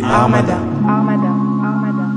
Armada. Armada. Armada. Armada.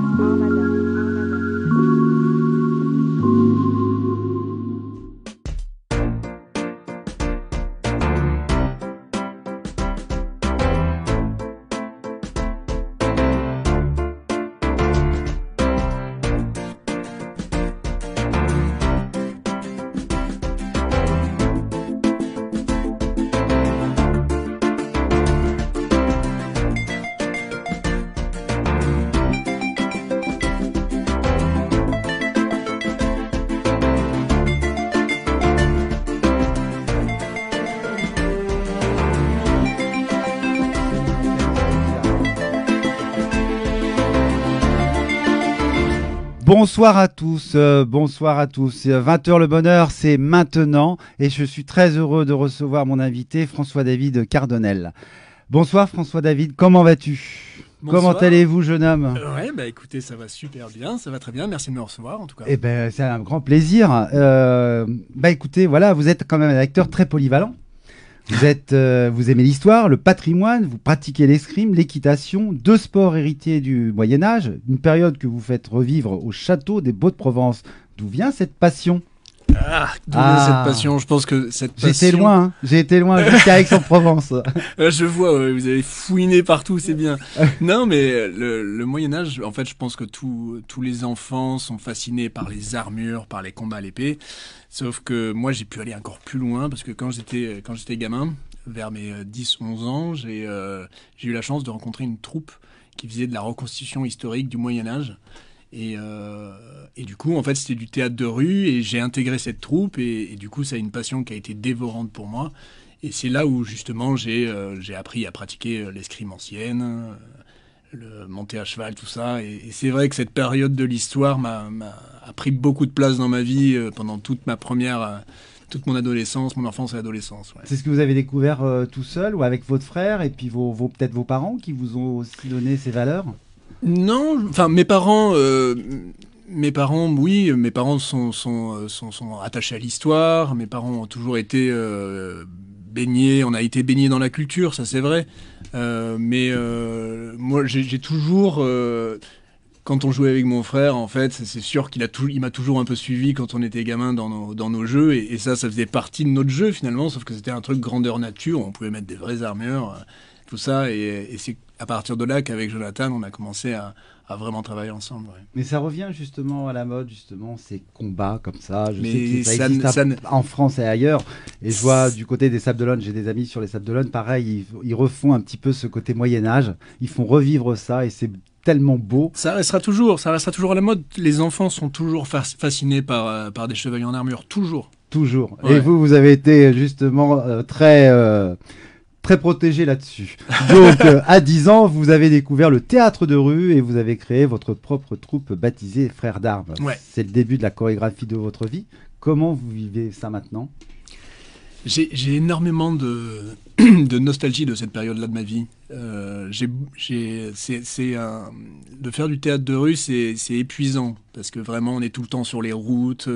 Bonsoir à tous, 20h le bonheur, c'est maintenant et je suis très heureux de recevoir mon invité François-David Cardonnel. Bonsoir François-David, comment vas-tu? Bonsoir. Comment allez-vous, jeune homme? Ouais, bah écoutez, ça va super bien, ça va très bien, merci de me recevoir en tout cas. Eh ben, c'est un grand plaisir. Écoutez, voilà, vous êtes quand même un acteur très polyvalent. Vous aimez l'histoire, le patrimoine, vous pratiquez l'escrime, l'équitation, deux sports héritiers du Moyen-Âge, une période que vous faites revivre au château des Baux-de-Provence. D'où vient cette passion? D'où vient cette passion? Je pense que cette passion... J'ai été loin jusqu'à Aix-en-Provence. Je vois, ouais, vous avez fouiné partout, c'est bien. Non, mais le Moyen-Âge, en fait, je pense que tous les enfants sont fascinés par les armures, par les combats à l'épée. Sauf que moi, j'ai pu aller encore plus loin parce que quand j'étais gamin, vers mes 10-11 ans, j'ai eu la chance de rencontrer une troupe qui faisait de la reconstitution historique du Moyen-Âge. Et du coup, en fait, c'était du théâtre de rue et j'ai intégré cette troupe et du coup, ça a une passion qui a été dévorante pour moi. Et c'est là où, justement, j'ai appris à pratiquer l'escrime ancienne, le monter à cheval, tout ça. Et c'est vrai que cette période de l'histoire a pris beaucoup de place dans ma vie pendant toute mon adolescence, mon enfance et adolescence. Ouais. C'est ce que vous avez découvert tout seul ou avec votre frère et puis peut-être vos parents qui vous ont aussi donné ces valeurs? Non, enfin mes parents, oui, mes parents sont attachés à l'histoire. Mes parents ont toujours été baignés, on a été baignés dans la culture, ça c'est vrai. Mais moi, j'ai toujours, quand on jouait avec mon frère, en fait, c'est sûr il m'a toujours un peu suivi quand on était gamin dans nos jeux, et ça faisait partie de notre jeu finalement, sauf que c'était un truc grandeur nature, on pouvait mettre des vraies armures, tout ça, et c'est à partir de là qu'avec Jonathan, on a commencé à vraiment travailler ensemble. Ouais. Mais ça revient justement à la mode, justement, ces combats comme ça. Je Mais sais que ça existe en France et ailleurs. Et je vois du côté des Sables d'Olonne, j'ai des amis sur les Sables d'Olonne, pareil, ils refont un petit peu ce côté Moyen-Âge. Ils font revivre ça et c'est tellement beau. Ça restera toujours à la mode. Les enfants sont toujours fascinés par des chevaliers en armure, toujours. Toujours. Ouais. Et vous avez été justement très protégé là-dessus. Donc, à 10 ans, vous avez découvert le théâtre de rue et vous avez créé votre propre troupe baptisée Frères d'Armes. Ouais. C'est le début de la chorégraphie de votre vie. Comment vous vivez ça maintenant? J'ai énormément de nostalgie de cette période-là de ma vie. De faire du théâtre de rue, c'est épuisant parce que vraiment, on est tout le temps sur les routes.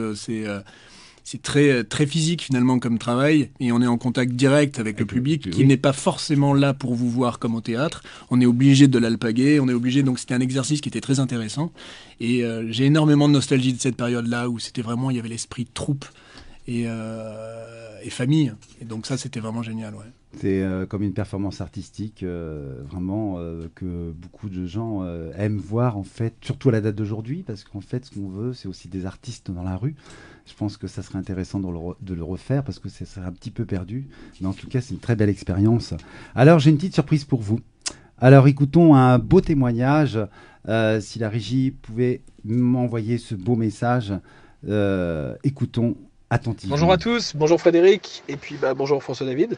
C'est très, très physique finalement comme travail et on est en contact direct avec le public qui n'est pas forcément là pour vous voir comme au théâtre. On est obligé de l'alpaguer, donc c'était un exercice qui était très intéressant et j'ai énormément de nostalgie de cette période-là où c'était vraiment, il y avait l'esprit de troupe et famille et donc ça c'était vraiment génial. Ouais. C'est comme une performance artistique vraiment que beaucoup de gens aiment voir en fait, surtout à la date d'aujourd'hui parce qu'en fait ce qu'on veut c'est aussi des artistes dans la rue. Je pense que ça serait intéressant de le refaire parce que ça serait un petit peu perdu. Mais en tout cas, c'est une très belle expérience. Alors, j'ai une petite surprise pour vous. Alors, écoutons un beau témoignage. Si la régie pouvait m'envoyer ce beau message, écoutons attentivement. Bonjour à tous, bonjour Frédéric, et puis bonjour François-David.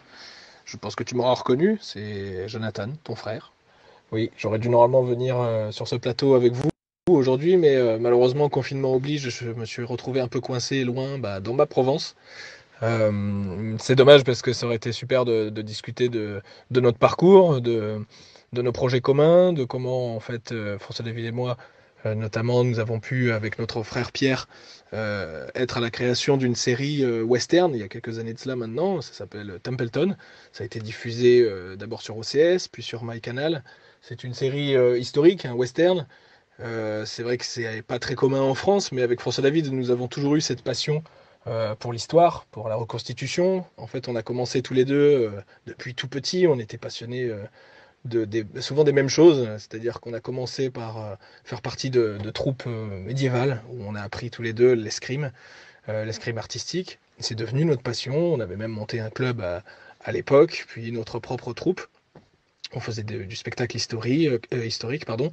Je pense que tu m'auras reconnu, c'est Jonathan, ton frère. Oui, j'aurais dû normalement venir sur ce plateau avec vous aujourd'hui, mais malheureusement, confinement oblige, je me suis retrouvé un peu coincé loin dans ma Provence. C'est dommage parce que ça aurait été super de discuter de notre parcours, de nos projets communs, de comment en fait François David et moi Notamment, nous avons pu, avec notre frère Pierre, être à la création d'une série western il y a quelques années de cela maintenant. Ça s'appelle Templeton. Ça a été diffusé d'abord sur OCS, puis sur MyCanal. C'est une série historique, un western. C'est vrai que c'est pas très commun en France, mais avec François David, nous avons toujours eu cette passion pour l'histoire, pour la reconstitution. En fait, on a commencé tous les deux depuis tout petit. On était passionnés souvent des mêmes choses, c'est-à-dire qu'on a commencé par faire partie de troupes médiévales, où on a appris tous les deux l'escrime artistique. C'est devenu notre passion. On avait même monté un club à l'époque, puis notre propre troupe. On faisait du spectacle historique, pardon.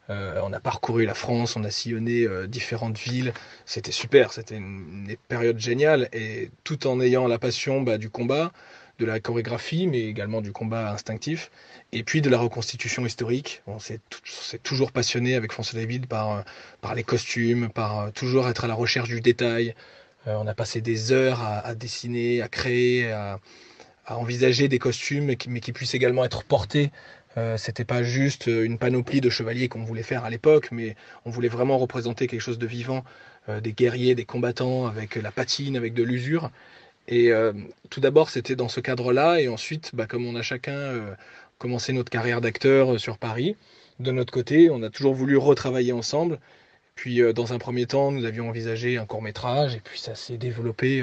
On a parcouru la France, on a sillonné différentes villes. C'était super, c'était une période géniale, et tout en ayant la passion du combat, de la chorégraphie, mais également du combat instinctif, et puis de la reconstitution historique. On s'est toujours passionné avec François David par les costumes, par toujours être à la recherche du détail. On a passé des heures à dessiner, à créer, à envisager des costumes, mais qui puissent également être portés. C'était pas juste une panoplie de chevaliers qu'on voulait faire à l'époque, mais on voulait vraiment représenter quelque chose de vivant, des guerriers, des combattants, avec la patine, avec de l'usure. Et tout d'abord, c'était dans ce cadre-là, et ensuite, comme on a chacun commencé notre carrière d'acteur sur Paris, de notre côté, on a toujours voulu retravailler ensemble. Puis, dans un premier temps, nous avions envisagé un court-métrage, et puis ça s'est développé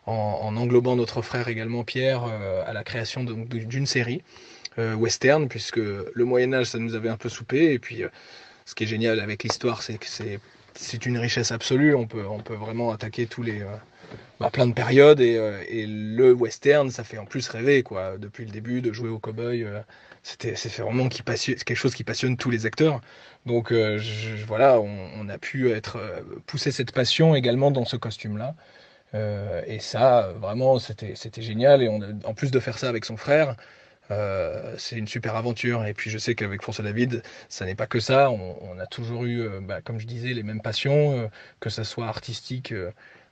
en englobant notre frère également, Pierre, à la création d'une série western, puisque le Moyen-Âge, ça nous avait un peu soupé. Et puis, ce qui est génial avec l'histoire, c'est que c'est une richesse absolue. On peut vraiment attaquer plein de périodes, et le western, ça fait en plus rêver, quoi. Depuis le début, de jouer au cow-boy, c'est vraiment quelque chose qui passionne tous les acteurs. Donc voilà, on a pu pousser cette passion également dans ce costume-là. Et ça, vraiment, c'était génial. Et en plus de faire ça avec son frère, c'est une super aventure. Et puis je sais qu'avec François David, ça n'est pas que ça. On a toujours eu, comme je disais, les mêmes passions, que ça soit artistique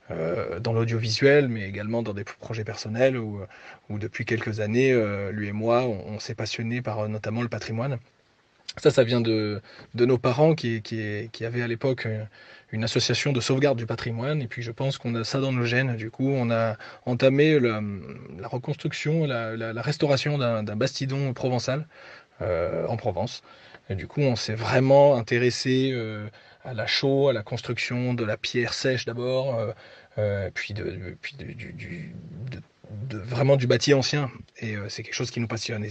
dans l'audiovisuel, mais également dans des projets personnels où depuis quelques années, lui et moi, on s'est passionnés par notamment le patrimoine. Ça vient de nos parents qui avaient à l'époque une association de sauvegarde du patrimoine. Et puis je pense qu'on a ça dans nos gènes. Du coup, on a entamé la reconstruction, la restauration d'un bastidon provençal en Provence. Et du coup, on s'est vraiment intéressé à la chaux, à la construction de la pierre sèche d'abord, puis vraiment du bâti ancien. Et c'est quelque chose qui nous passionne. Et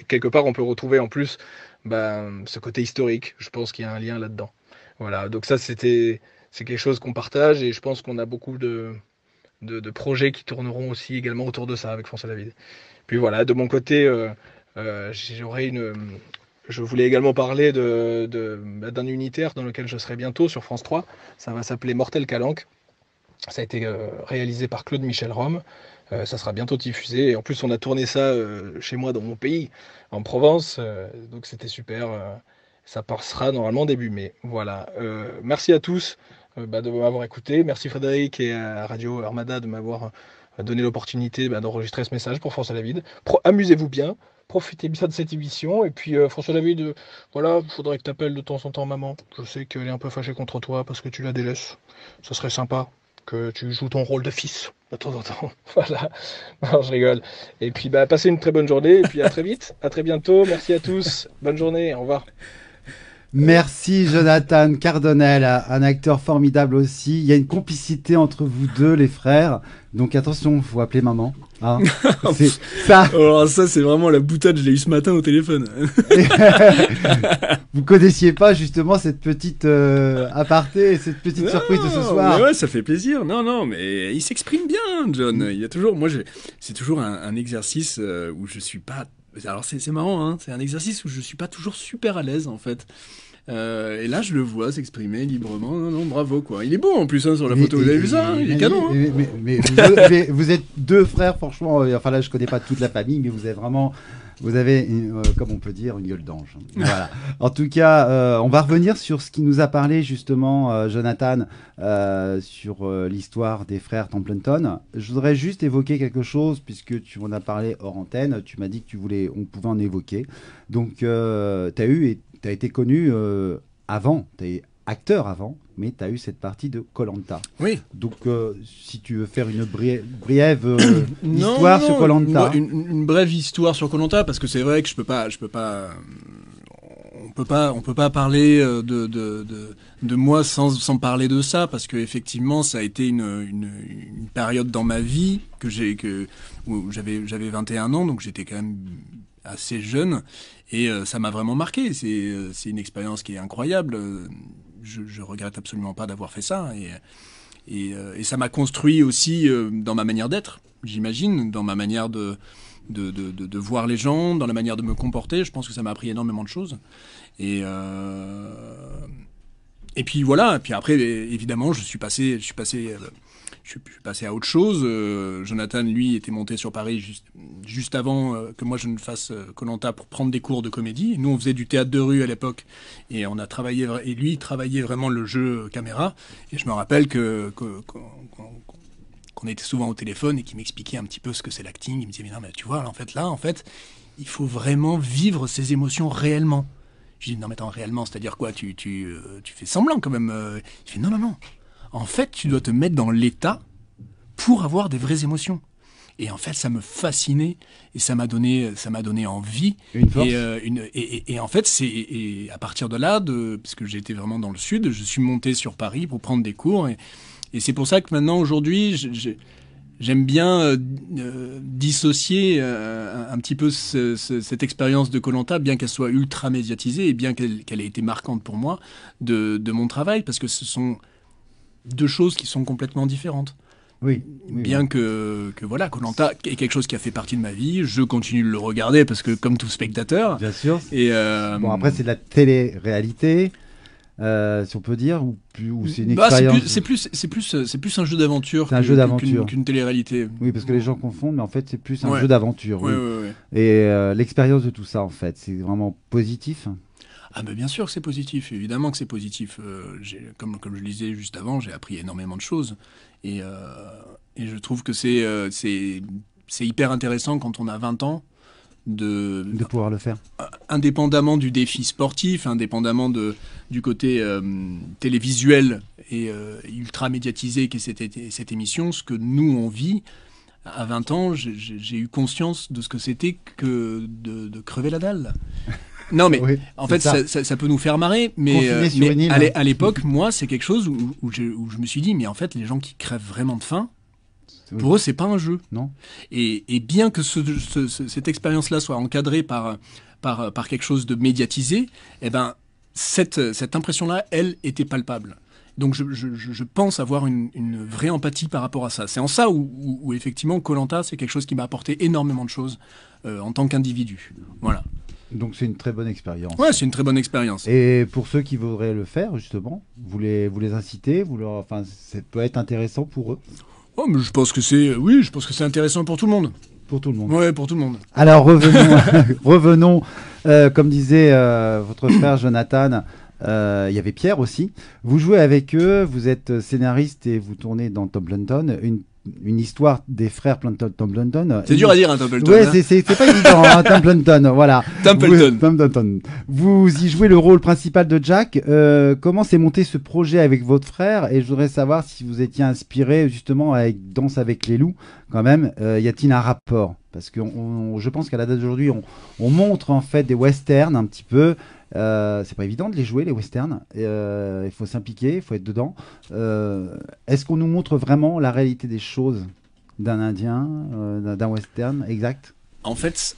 quelque part, on peut retrouver en plus ce côté historique. Je pense qu'il y a un lien là-dedans. Voilà, donc ça, c'est quelque chose qu'on partage, et je pense qu'on a beaucoup de projets qui tourneront aussi également autour de ça avec François David. Puis voilà, de mon côté, je voulais également parler d'un unitaire dans lequel je serai bientôt sur France 3. Ça va s'appeler Mortel Calanque. Ça a été réalisé par Claude Michel Rome. Ça sera bientôt diffusé. Et en plus, on a tourné ça chez moi, dans mon pays, en Provence. Donc c'était super. Ça passera normalement début mai. Voilà. Merci à tous de m'avoir écouté. Merci Frédéric et à Radio Armada de m'avoir donné l'opportunité d'enregistrer ce message pour François David. Amusez-vous bien. Profitez bien de cette émission. Et puis François David, voilà, il faudrait que tu appelles de temps en temps maman. Je sais qu'elle est un peu fâchée contre toi parce que tu la délaisses. Ce serait sympa que tu joues ton rôle de fils de temps en temps. Voilà. Non, je rigole. Et puis passez une très bonne journée. Et puis à très vite. À très bientôt. Merci à tous. Bonne journée. Au revoir. Merci Jonathan Cardonnel, un acteur formidable aussi. Il y a une complicité entre vous deux, les frères. Donc attention, faut appeler maman. Hein. C'est ça. Alors ça, c'est vraiment la boutade. Je l'ai eu ce matin au téléphone. Vous connaissiez pas justement cette petite aparté, cette petite surprise de ce soir? Mais ouais, ça fait plaisir. Non, mais il s'exprime bien, John. Il y a toujours, c'est toujours un exercice où je suis pas. Alors c'est marrant, hein. C'est un exercice où je suis pas toujours super à l'aise en fait. Et là, je le vois s'exprimer librement. Non, bravo quoi. Il est beau en plus sur la photo. Vous avez vu ça, hein, il est canon. Hein. Mais vous êtes deux frères, franchement. Enfin là, je connais pas toute la famille, mais vous avez, comme on peut dire, une gueule d'ange. Voilà. En tout cas, on va revenir sur ce qui nous a parlé justement, Jonathan, sur l'histoire des frères Templeton. Je voudrais juste évoquer quelque chose, puisque tu en as parlé hors antenne. Tu m'as dit que on pouvait en évoquer. Donc, tu as été connu avant, tu es acteur avant, mais tu as eu cette partie de koh-lanta. Oui. Donc, si tu veux faire une brève histoire sur koh-lanta. Une brève histoire sur koh-lanta, parce que c'est vrai que je peux pas, on peut pas parler de moi sans parler de ça, parce que effectivement ça a été une période dans ma vie où j'avais 21 ans, donc j'étais quand même assez jeune, et ça m'a vraiment marqué. C'est une expérience qui est incroyable. Je regrette absolument pas d'avoir fait ça, et ça m'a construit aussi dans ma manière d'être, j'imagine, dans ma manière de voir les gens, dans la manière de me comporter. Je pense que ça m'a appris énormément de choses. Et puis voilà. Et puis après, évidemment, je suis passé à autre chose. Jonathan, lui, était monté sur Paris juste avant que moi je ne fasse koh-lanta pour prendre des cours de comédie. Nous, on faisait du théâtre de rue à l'époque, et on a travaillé. Et lui, il travaillait vraiment le jeu caméra. Et je me rappelle qu'on était souvent au téléphone et qu'il m'expliquait un petit peu ce que c'est l'acting. Il me disait, mais non, mais tu vois, là, en fait, il faut vraiment vivre ces émotions réellement. Je lui dis, non, mais attends, réellement, c'est-à-dire quoi, tu fais semblant quand même. Il fait, non. En fait, tu dois te mettre dans l'état pour avoir des vraies émotions. Et en fait, ça me fascinait, et ça m'a donné envie. Une force. Et en fait, c'est à partir de là, parce que j'étais vraiment dans le sud, je suis monté sur Paris pour prendre des cours. Et c'est pour ça que maintenant, aujourd'hui, j'aime bien dissocier un petit peu cette expérience de koh-lanta, bien qu'elle soit ultra médiatisée et bien qu'elle ait été marquante pour moi, de mon travail, parce que ce sont deux choses qui sont complètement différentes. Oui. Bien que voilà, koh-lanta est quelque chose qui a fait partie de ma vie, je continue de le regarder parce que comme tout spectateur. Bien sûr. Et bon, après, c'est de la télé-réalité. Si on peut dire, ou c'est une expérience. C'est plus un jeu d'aventure. C'est un jeu d'aventure qu'une télé-réalité. Oui, parce que les gens confondent, mais en fait, c'est plus un Ouais. jeu d'aventure. Oui. Ouais. Et l'expérience de tout ça, en fait, c'est vraiment positif. Ah ben bien sûr que c'est positif, évidemment que c'est positif. Comme je le disais juste avant, j'ai appris énormément de choses. Et je trouve que c'est hyper intéressant quand on a 20 ans de pouvoir le faire. Indépendamment du défi sportif, indépendamment du côté télévisuel et ultra médiatisé qu'est cette émission, ce que nous on vit à 20 ans, j'ai eu conscience de ce que c'était que de crever la dalle. Non mais oui, en fait ça peut nous faire marrer, mais à l'époque, moi c'est quelque chose où je me suis dit, mais en fait les gens qui crèvent vraiment de faim, pour eux, c'est pas un jeu. Non. Et bien que cette expérience-là soit encadrée par quelque chose de médiatisé, eh ben, cette impression-là, elle, était palpable. Donc je pense avoir une vraie empathie par rapport à ça. C'est en ça où effectivement, koh-lanta, c'est quelque chose qui m'a apporté énormément de choses en tant qu'individu. Voilà. Donc c'est une très bonne expérience. Ouais, c'est une très bonne expérience. Et pour ceux qui voudraient le faire, justement, vous les incitez, enfin, ça peut être intéressant pour eux. Oh, mais je pense que c'est intéressant pour tout le monde. Pour tout le monde. Ouais, pour tout le monde. Alors revenons, comme disait votre frère Jonathan, il y avait Pierre aussi. Vous jouez avec eux, vous êtes scénariste et vous tournez dans Templeton, une histoire des frères Templeton. C'est dur à dire, Templeton. Ouais, hein. c'est pas évident, Templeton, voilà. Templeton. Vous y jouez le rôle principal de Jack. Comment s'est monté ce projet avec votre frère? Et je voudrais savoir si vous étiez inspiré justement avec Danse avec les loups. Quand même, y a-t-il un rapport? Parce que je pense qu'à la date d'aujourd'hui, on montre en fait des westerns un petit peu. C'est pas évident de les jouer, les westerns. Il faut s'impliquer, il faut être dedans. Est-ce qu'on nous montre vraiment la réalité des choses d'un Indien, d'un western exact? En fait,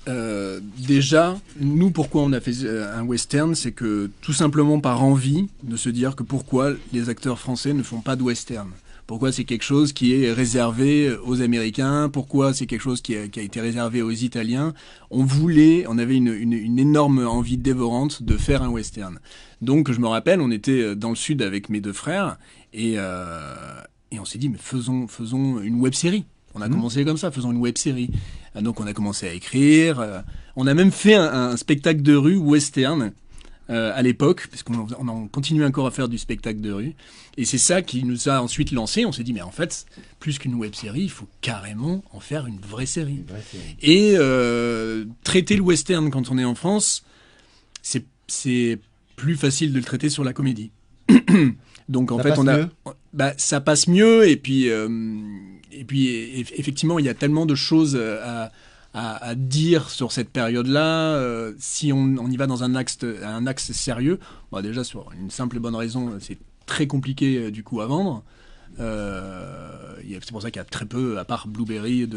déjà, nous, pourquoi on a fait un western, c'est que tout simplement par envie de se dire que pourquoi les acteurs français ne font pas de western. Pourquoi c'est quelque chose qui est réservé aux Américains? Pourquoi c'est quelque chose qui a été réservé aux Italiens? On avait une énorme envie dévorante de faire un western. Donc je me rappelle, on était dans le sud avec mes deux frères et on s'est dit mais faisons une web-série. On a commencé comme ça, faisons une web-série. Donc on a commencé à écrire. On a même fait un spectacle de rue western. À l'époque, parce qu'on en continue encore à faire du spectacle de rue. Et c'est ça qui nous a ensuite lancé. On s'est dit, mais en fait, plus qu'une web-série, il faut carrément en faire une vraie série. Et traiter le western quand on est en France, c'est plus facile de le traiter sur la comédie. Donc en Ça fait, passe mieux. ça passe mieux et puis effectivement, il y a tellement de choses à dire sur cette période-là. Si on y va dans un axe sérieux, déjà sur une simple et bonne raison, c'est très compliqué du coup à vendre. C'est pour ça qu'il y a très peu, à part Blueberry,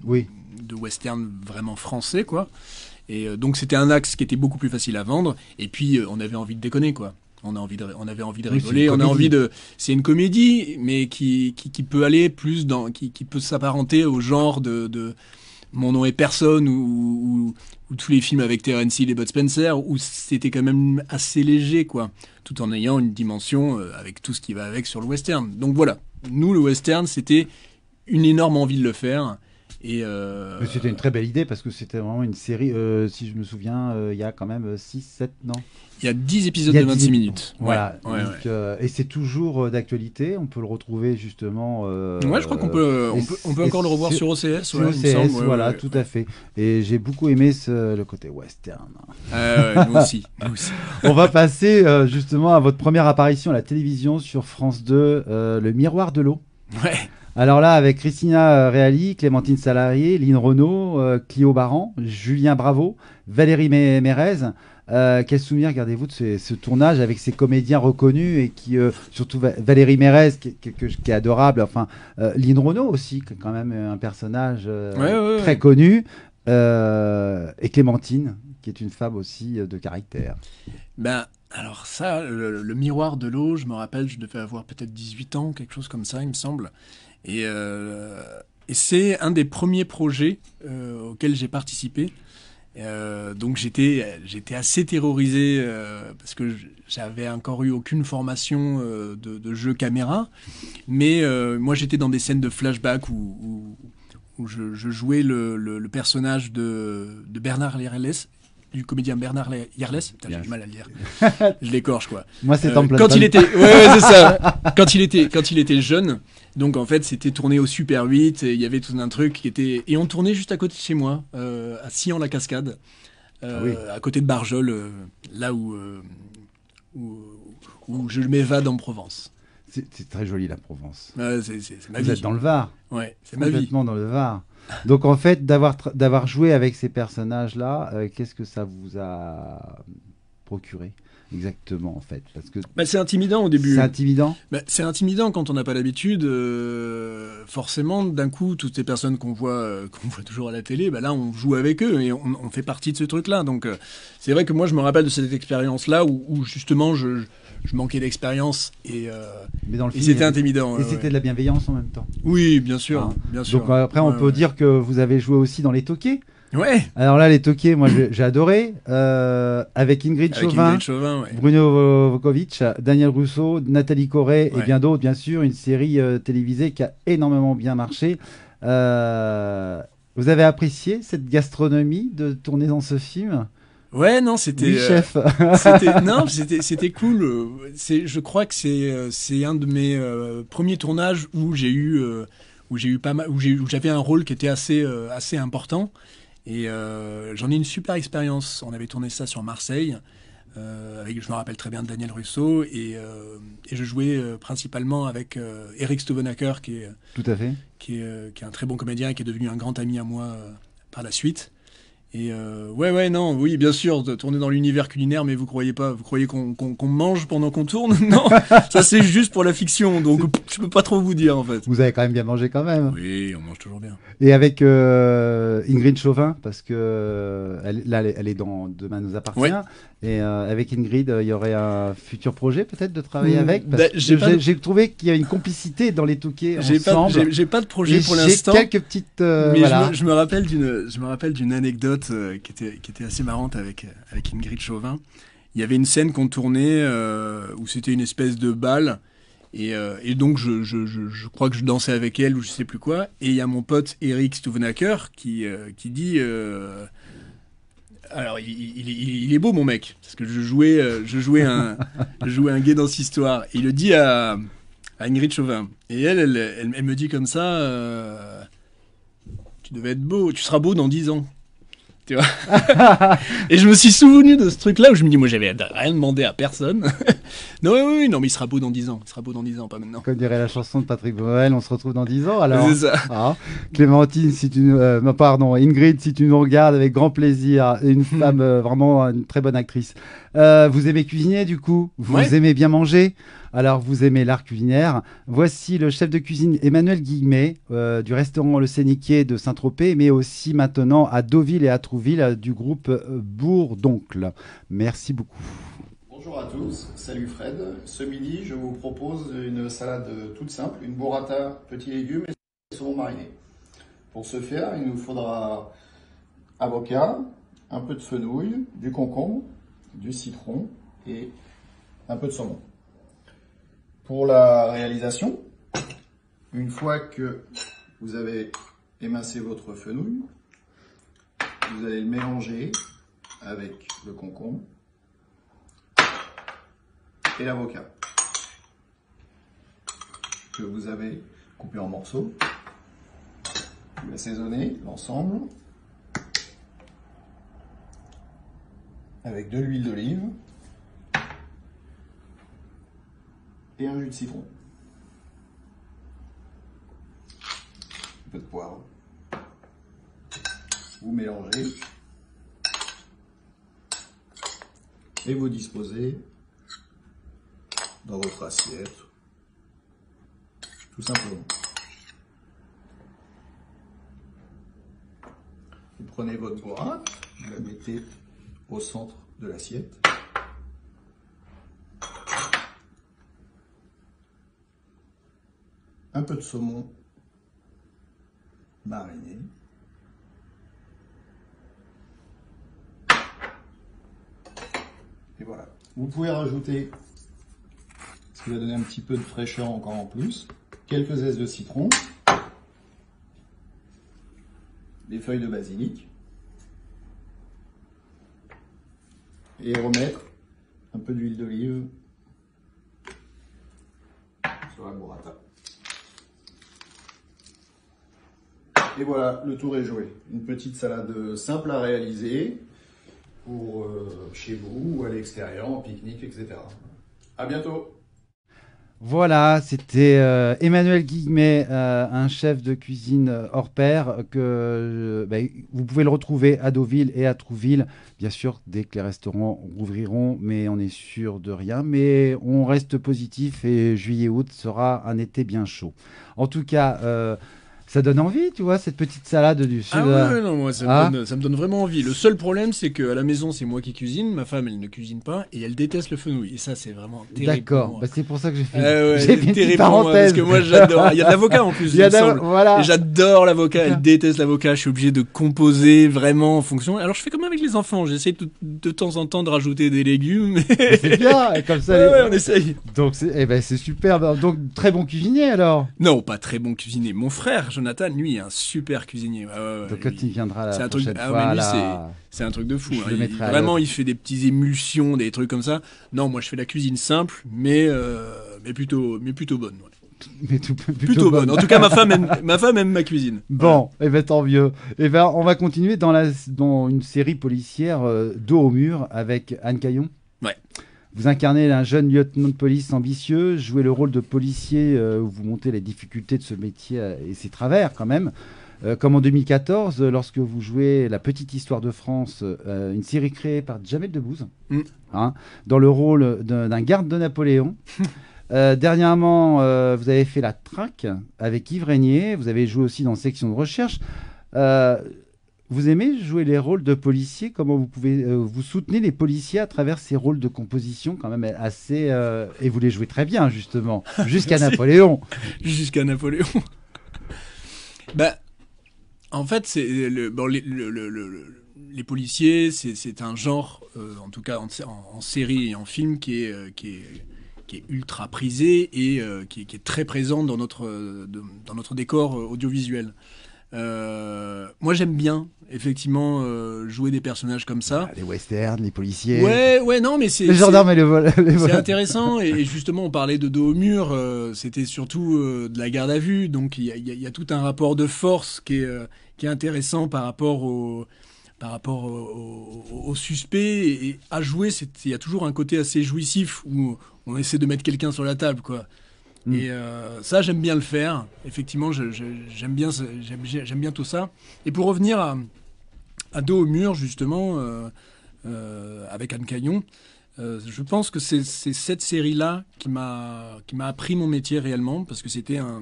Oui. de western vraiment français, quoi. Et donc c'était un axe qui était beaucoup plus facile à vendre. Et puis on avait envie de déconner, quoi. On avait envie de Oui, rigoler. C'est une comédie, mais qui peut aller plus qui peut s'apparenter au genre de Mon nom est personne ou tous les films avec Terence Hill et Bud Spencer, où c'était quand même assez léger, quoi, tout en ayant une dimension avec tout ce qui va avec sur le western. Donc voilà, nous le western, c'était une énorme envie de le faire. Mais c'était une très belle idée parce que c'était vraiment une série, si je me souviens, il y a quand même 6, 7, non? Il y a 10 épisodes Il y a de 26 10 minutes. Voilà. Ouais. Donc, et c'est toujours d'actualité. On peut le retrouver justement. Ouais, je crois qu'on peut, on peut encore le revoir sur OCS. Sur ouais, OCS, il me semble, voilà, ouais. tout à fait. Et j'ai beaucoup aimé le côté western. Nous aussi. On va passer justement à votre première apparition à la télévision sur France 2, Le Miroir de l'eau. Ouais. Alors là, avec Christina Reali, Clémentine Salarié, Lynn Renaud, Clio Baran, Julien Bravo, Valérie Mérez. Quel souvenir gardez-vous de ce tournage avec ces comédiens reconnus et qui, surtout Valérie Mérez, qui est adorable, enfin, Lynn Renaud aussi, qui est quand même un personnage très connu, et Clémentine, qui est une femme aussi de caractère. Alors ça, le Miroir de l'eau, je me rappelle, je devais avoir peut-être 18 ans, quelque chose comme ça, il me semble. Et c'est un des premiers projets auxquels j'ai participé. Donc j'étais assez terrorisé parce que j'avais encore eu aucune formation de jeu caméra. Mais moi, j'étais dans des scènes de flashback où je jouais le personnage de Bernard Lierles, du comédien Bernard Lierles. Putain, j'ai du mal à le dire. Je l'écorche, quoi. Moi, c'est en plein quand il était, ouais, c'est ça. Quand il était jeune. Donc en fait, c'était tourné au Super 8 et il y avait tout un truc qui était, et on tournait juste à côté de chez moi, à Sillon-la-Cascade, à côté de Barjol, là où je m'évade en Provence. C'est très joli la Provence. C'est ma vie. Vous êtes dans le Var. Ouais, c'est ma vie. Complètement dans le Var. Donc en fait, d'avoir joué avec ces personnages-là, qu'est-ce que ça vous a procuré exactement en fait? Parce que c'est intimidant au début. C'est intimidant. C'est intimidant quand on n'a pas l'habitude. Forcément, d'un coup, toutes ces personnes qu'on voit toujours à la télé, là, on joue avec eux et on fait partie de ce truc-là. Donc, c'est vrai que moi, je me rappelle de cette expérience-là où justement, je manquais d'expérience et c'était intimidant. Et c'était de la bienveillance en même temps. Oui, bien sûr. Bien sûr. Donc après, on peut dire que vous avez joué aussi dans Les Toqués. Ouais. Alors là, Les Toqués, moi j'ai adoré. Avec Ingrid Chauvin, ouais. Bruno Vukovic, Daniel Rousseau, Nathalie Corée et Ouais. bien d'autres, bien sûr. Une série télévisée qui a énormément bien marché. Vous avez apprécié cette gastronomie de tourner dans ce film? Ouais, non, c'était. Oui, chef. C'était cool. Je crois que c'est un de mes premiers tournages où j'avais un rôle qui était assez important. Et j'en ai une super expérience. On avait tourné ça sur Marseille. Je me rappelle très bien de Daniel Russo. Et je jouais principalement avec Eric Stuvenaker, Tout à fait. qui est un très bon comédien et qui est devenu un grand ami à moi par la suite. Et oui, bien sûr, de tourner dans l'univers culinaire, mais vous croyez qu'on mange pendant qu'on tourne? Non, ça c'est juste pour la fiction, donc je peux pas trop vous dire en fait. Vous avez quand même bien mangé quand même. Oui, on mange toujours bien. Et avec Ingrid Chauvin, parce que elle est dans Demain nous appartient. Ouais. Et avec Ingrid, il y aurait un futur projet peut-être de travailler avec. Parce que j'ai trouvé qu'il y a une complicité dans Les Toqués ensemble. J'ai pas de projet pour l'instant. J'ai quelques petites. Mais voilà. je me rappelle d'une anecdote qui était assez marrante avec Ingrid Chauvin. Il y avait une scène qu'on tournait où c'était une espèce de bal. Et donc, je crois que je dansais avec elle ou je sais plus quoi. Et il y a mon pote Eric Stuvenaker qui dit... alors, il est beau, mon mec. Parce que je jouais un gay dans cette histoire. Et il le dit à Ingrid Chauvin. Et elle me dit comme ça... tu devais être beau. Tu seras beau dans 10 ans. Tu vois. Et je me suis souvenu de ce truc-là où je me dis, moi, j'avais rien demandé à personne. Non, oui, non, mais il sera beau dans 10 ans. Il sera beau dans 10 ans, pas maintenant. Comme dirait la chanson de Patrick Bruel, on se retrouve dans 10 ans. Alors, C'est ça. ah, Clémentine, si tu, non, pardon, Ingrid, si tu nous regardes avec grand plaisir, une femme vraiment une très bonne actrice. Vous aimez cuisiner du coup? Vous Ouais. aimez bien manger? Alors vous aimez l'art culinaire. Voici le chef de cuisine Emmanuel Guillemet du restaurant Le Séniquier de Saint-Tropez, mais aussi maintenant à Deauville et à Trouville du groupe Bourdoncle. Merci beaucoup. Bonjour à tous, salut Fred. Ce midi, je vous propose une salade toute simple, une burrata petits légumes et saumon mariné. Pour ce faire, il nous faudra avocat, un peu de fenouil, du concombre, du citron et un peu de saumon. Pour la réalisation, une fois que vous avez émincé votre fenouil, vous allez le mélanger avec le concombre et l'avocat que vous avez coupé en morceaux. Vous assaisonnez l'ensemble avec de l'huile d'olive et un jus de citron. Un peu de poivre. Vous mélangez et vous disposez dans votre assiette, tout simplement. Vous prenez votre burrata, vous la mettez au centre de l'assiette. Un peu de saumon mariné. Et voilà. Vous pouvez rajouter, ce qui va donner un petit peu de fraîcheur encore en plus, quelques zestes de citron, des feuilles de basilic, et remettre un peu d'huile d'olive sur la burrata. Et voilà, le tour est joué. Une petite salade simple à réaliser pour chez vous ou à l'extérieur, en pique-nique, etc. À bientôt. Voilà, c'était Emmanuel Guillemet, un chef de cuisine hors pair que vous pouvez le retrouver à Deauville et à Trouville, bien sûr, dès que les restaurants rouvriront, mais on est sûr de rien. Mais on reste positif et juillet-août sera un été bien chaud. En tout cas, ça donne envie, tu vois, cette petite salade du sud. Ah ouais, non, moi, ça me donne vraiment envie. Le seul problème, c'est qu'à la maison, c'est moi qui cuisine. Ma femme, elle ne cuisine pas et elle déteste le fenouil. Et ça, c'est vraiment terrible. D'accord, pour moi. c'est pour ça que j'ai fait, Ouais, j'ai fait une terrible petite pour moi, parenthèse. parce que moi, j'adore. Il y a de l'avocat en plus, Il y a il me semble. voilà. Et j'adore l'avocat, elle déteste l'avocat. Je suis obligé de composer vraiment en fonction. Alors, je fais comme avec les enfants. J'essaie de temps en temps de rajouter des légumes. C'est bien, et comme ça. Ouais, on essaye. Donc, c'est super. Donc, très bon cuisinier alors. Non, pas très bon cuisinier. Mon frère, Jonathan, lui, est un super cuisinier. Donc, quand il viendra c'est la un truc. prochaine Ah, fois, mais lui, là... c'est un truc de fou. Je Hein. le mettrai à Vraiment, l'œuvre. il fait des petites émulsions, des trucs comme ça. Non, moi, je fais la cuisine simple, mais plutôt bonne. Ouais. Mais Plutôt bonne. En tout cas, ma femme aime ma cuisine. Bon, et ben tant mieux. Et ben on va continuer dans une série policière dos au mur avec Anne Caillon. Ouais. Vous incarnez un jeune lieutenant de police ambitieux, jouez le rôle de policier où vous montez les difficultés de ce métier et ses travers quand même. Comme en 2014, lorsque vous jouez La Petite Histoire de France, une série créée par Jamel Debbouze, dans le rôle d'un garde de Napoléon. Dernièrement, vous avez fait La Traque avec Yves Régnier. Vous avez joué aussi dans Section de recherche. Vous aimez jouer les rôles de policiers? Comment vous pouvez vous soutenez les policiers à travers ces rôles de composition quand même assez et vous les jouez très bien justement jusqu'à Napoléon. Jusqu'à Napoléon. Bah, en fait, c'est les policiers, c'est un genre, en tout cas en série et en film, qui est ultra prisé et qui est très présent dans notre décor audiovisuel. Moi, j'aime bien, effectivement, jouer des personnages comme ça. Les westerns, les policiers. Ouais, non, mais c'est... Les gendarmes et les voleurs. C'est intéressant, et justement, on parlait de dos au mur, c'était surtout de la garde à vue, donc il y a tout un rapport de force qui est intéressant par rapport par rapport au suspect. Et à jouer, il y a toujours un côté assez jouissif où on essaie de mettre quelqu'un sur la table, quoi. Et ça, j'aime bien le faire. Effectivement, j'aime bien tout ça. Et pour revenir à Dos au mur, justement, avec Anne Caillon, je pense que c'est cette série-là qui m'a appris mon métier réellement, parce que c'était un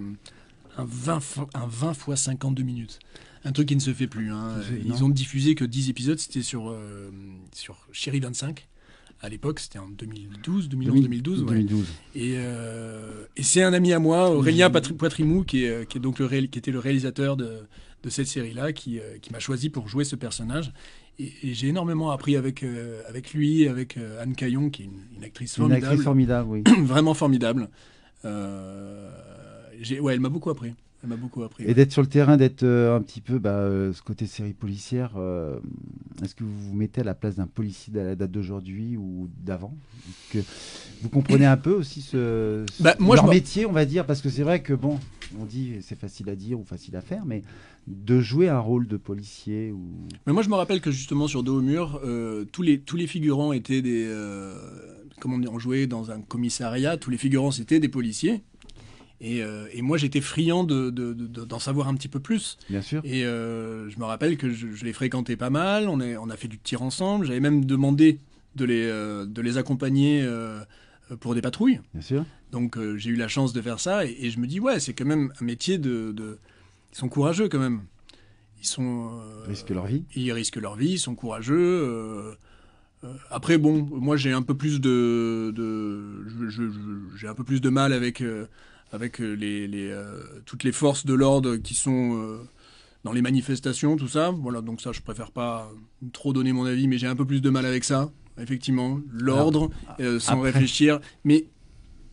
20 fois 52 minutes. Un truc qui ne se fait plus. Hein. Ils ont diffusé que 10 épisodes, c'était sur Chérie 25. À l'époque, c'était en 2012. Ouais. Et c'est un ami à moi, Aurélien Poitrimou, qui était le réalisateur de cette série-là, qui m'a choisi pour jouer ce personnage. Et j'ai énormément appris avec lui, avec Anne Caillon, qui est une actrice formidable. Une actrice formidable, oui. Vraiment formidable. Elle m'a beaucoup appris. Et d'être sur le terrain, d'être un petit peu ce côté série policière, est-ce que vous vous mettez à la place d'un policier de la date d'aujourd'hui ou d'avant? Que vous comprenez un peu aussi leur métier, on va dire, parce que c'est vrai que bon, on dit c'est facile à dire ou facile à faire, mais de jouer un rôle de policier ou... Mais moi je me rappelle que justement sur Dos au mur, tous les figurants étaient comme on jouait dans un commissariat, tous les figurants c'était des policiers. Et moi, j'étais friand d'en savoir un petit peu plus. Bien sûr. Et je me rappelle que je les fréquentais pas mal. On a fait du tir ensemble. J'avais même demandé de les accompagner pour des patrouilles. Bien sûr. Donc, j'ai eu la chance de faire ça. Et je me dis, ouais, c'est quand même un métier ils sont courageux quand même. Ils risquent leur vie. Ils risquent leur vie, ils sont courageux. Après, bon, moi, j'ai un peu plus j'ai un peu plus de mal avec toutes les forces de l'ordre qui sont dans les manifestations, tout ça. Voilà, donc ça, je préfère pas trop donner mon avis, mais j'ai un peu plus de mal avec ça, effectivement. L'ordre, sans réfléchir. Mais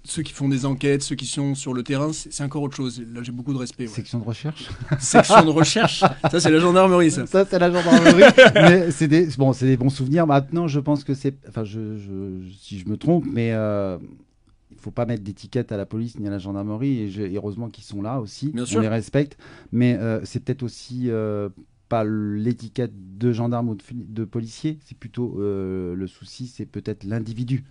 ceux qui font des enquêtes, ceux qui sont sur le terrain, c'est encore autre chose. Là, j'ai beaucoup de respect. Ouais. Section de recherche. Section de recherche. Ça, c'est la gendarmerie, ça. Ça, c'est la gendarmerie. Mais c'est des bons souvenirs. Maintenant, je pense que c'est... Enfin, si je me trompe, mais... il ne faut pas mettre d'étiquette à la police ni à la gendarmerie, et heureusement qu'ils sont là aussi, bien sûr. On les respecte, mais c'est peut-être aussi pas l'étiquette de gendarme ou de policier, c'est plutôt le souci, c'est peut-être l'individu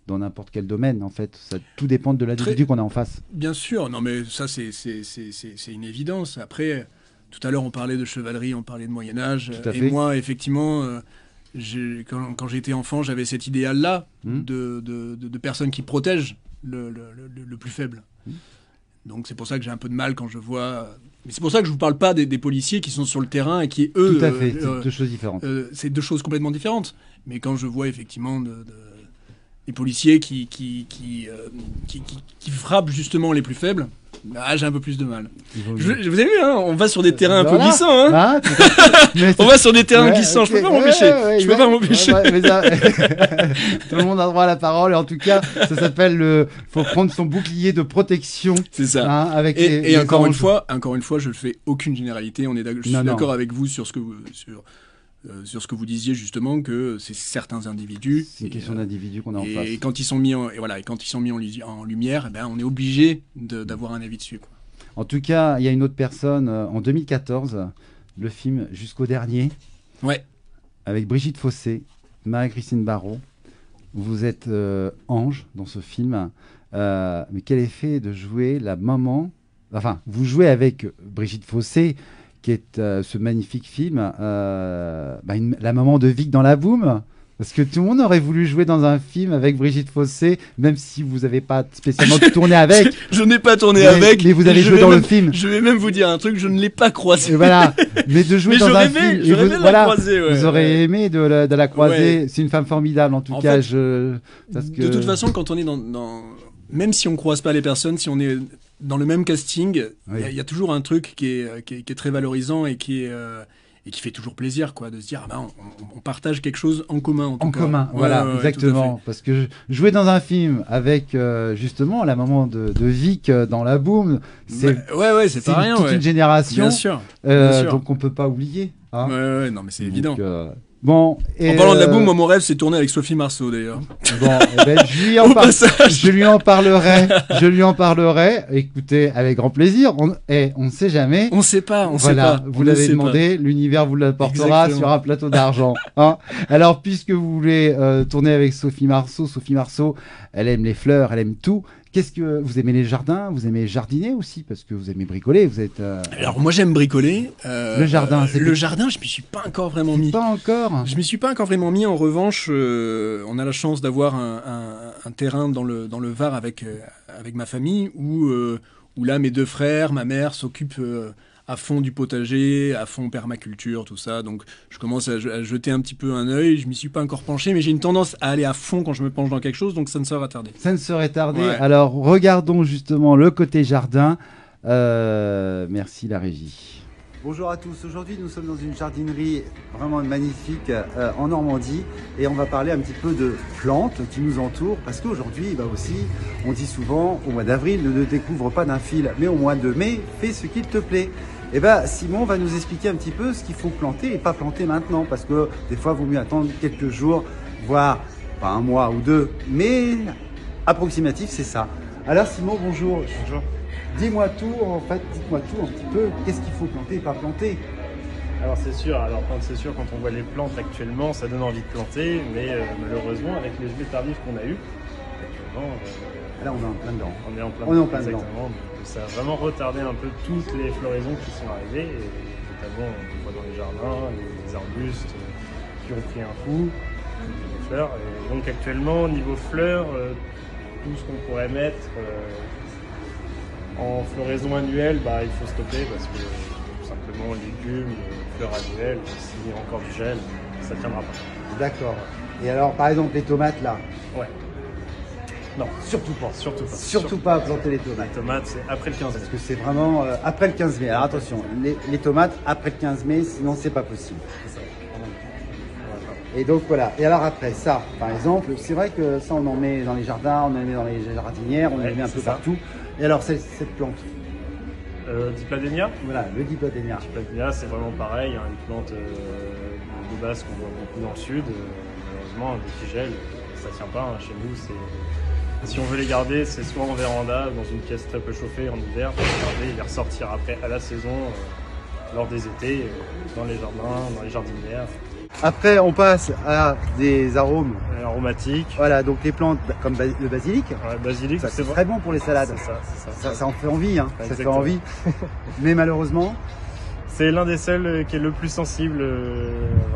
dans n'importe quel domaine, en fait. Ça, tout dépend de l'individu qu'on a en face. Bien sûr, non mais ça c'est une évidence. Après, tout à l'heure on parlait de chevalerie, on parlait de Moyen-Âge, et moi effectivement... quand j'étais enfant, j'avais cet idéal-là de personnes qui protègent le plus faible. Donc c'est pour ça que j'ai un peu de mal quand je vois... Mais c'est pour ça que je vous parle pas des policiers qui sont sur le terrain et qui, eux... Tout à fait, c'est deux choses différentes. C'est deux choses complètement différentes. Mais quand je vois effectivement des policiers qui frappent justement les plus faibles, j'ai un peu plus de mal. Vous avez vu, hein, on va sur des terrains un peu glissants. Hein. On va sur des terrains glissants, okay. Je peux pas m'empêcher. Je peux pas m'empêcher. Tout le monde a droit à la parole, et en tout cas, ça s'appelle faut prendre son bouclier de protection. C'est ça. Hein, avec et encore une fois, je ne fais aucune généralité. Je suis d'accord avec vous sur ce que vous disiez justement, que c'est certains individus. C'est une question d'individus qu'on a en face. Et quand ils sont mis en lumière, on est obligé d'avoir un avis dessus, quoi. En tout cas, il y a une autre personne en 2014, le film Jusqu'au dernier. Ouais. Avec Brigitte Fossé, Marie-Christine Barrault. Vous êtes Ange dans ce film. Mais quel effet de jouer la maman. Enfin, vous jouez avec Brigitte Fossé, qui est ce magnifique film, la maman de Vic dans La Boum, parce que tout le monde aurait voulu jouer dans un film avec Brigitte Fossé, même si vous n'avez pas spécialement tourné avec. Je n'ai pas tourné avec. Mais vous avez joué dans le film. Je vais même vous dire un truc, je ne l'ai pas croisé. Et voilà, mais de jouer dans un film. J'aurais aimé la croiser. Ouais, vous aurez aimé de la croiser. Ouais. C'est une femme formidable, en tout cas. De toute façon, quand on est même si on ne croise pas les personnes, si on est dans le même casting, il y a toujours un truc qui est très valorisant et qui fait toujours plaisir, quoi, de se dire on partage quelque chose en commun. En commun, voilà, exactement. Parce que jouer dans un film avec justement la maman de Vic dans La Boum, c'est pas rien, toute une génération. Bien sûr. Donc on peut pas oublier. Hein. Non, mais c'est évident. Bon, En parlant de la boum, moi mon rêve c'est tourner avec Sophie Marceau d'ailleurs. Bon, je lui Au passage. je lui en parlerai. Je lui en parlerai. Écoutez, avec grand plaisir. On ne sait jamais. On sait pas, on Voilà, sait pas. vous On ne l'avez sait demandé, l'univers vous l'apportera Exactement. sur un plateau d'argent. Hein. Alors, puisque vous voulez tourner avec Sophie Marceau, elle aime les fleurs, elle aime tout. Qu'est-ce que vous aimez les jardins? Vous aimez jardiner aussi parce que vous aimez bricoler. Vous êtes Alors moi j'aime bricoler. Le jardin, c'est le jardin, je m'y suis pas encore vraiment mis. pas encore. Je m'y suis pas encore vraiment mis. En revanche, on a la chance d'avoir un terrain dans le Var avec ma famille où là mes deux frères, ma mère s'occupent à fond du potager, à fond permaculture, tout ça. Donc je commence à jeter un petit peu un œil. Je m'y suis pas encore penché, mais j'ai une tendance à aller à fond quand je me penche dans quelque chose, donc ça ne sera tardé. Ça ne serait tardé. Ouais. Alors, regardons justement le côté jardin. Merci la régie. Bonjour à tous. Aujourd'hui, nous sommes dans une jardinerie vraiment magnifique en Normandie et on va parler un petit peu de plantes qui nous entourent parce qu'aujourd'hui, bah aussi, on dit souvent au mois d'avril, ne découvre pas d'un fil, mais au mois de mai, fais ce qu'il te plaît. Et ben Simon va nous expliquer un petit peu ce qu'il faut planter et pas planter maintenant parce que des fois, il vaut mieux attendre quelques jours, voire pas un mois ou deux, mais approximatif, c'est ça. Alors Simon, bonjour. Bonjour. Dites-moi tout un petit peu, qu'est-ce qu'il faut planter et pas planter? Alors c'est sûr, quand on voit les plantes actuellement, ça donne envie de planter, mais malheureusement avec les gelées tardives qu'on a eues, actuellement, Là, on est en plein dedans. on est en plein On est en plein exactement. Donc, ça a vraiment retardé un peu toutes les floraisons qui sont arrivées, et notamment on voit dans les jardins, les arbustes qui ont pris un coup, les fleurs. Et donc actuellement, au niveau fleurs, tout ce qu'on pourrait mettre en floraison annuelle, bah, il faut stopper parce que tout simplement légumes, fleurs annuelles, s'il y a encore du gel, ça tiendra pas. D'accord. Et alors, par exemple, les tomates, là, Ouais. Non, surtout pas. surtout pas. Pas planter les tomates. Les tomates, c'est après le 15 mai. Parce que c'est vraiment après le 15 mai. Alors attention, les tomates après le 15 mai, sinon c'est pas possible. C'est ça. Et donc voilà. Et alors après ça, par exemple, c'est vrai que ça on en met dans les jardins, on en met dans les jardinières, on en Ouais, met un peu c'est ça. partout. Et alors cette plante, Dipladénia. voilà, le dipladénia. Dipladénia, c'est vraiment pareil, hein, une plante de base qu'on voit beaucoup dans le sud. Malheureusement, des tigelles, ça tient pas. Hein, chez nous, si on veut les garder, c'est soit en véranda, dans une pièce très peu chauffée en hiver, pour les garder et les ressortir après à la saison, lors des étés, dans les jardins, dans les jardinières. Après, on passe à des arômes. Aromatiques. Voilà, donc les plantes comme le basilic. Ouais, basilic, Ça, c'est vrai. très bon pour les salades. C'est ça. Ça en fait envie, hein. Ça fait Exactement. envie. Mais malheureusement, C'est l'un des seuls qui est le plus sensible,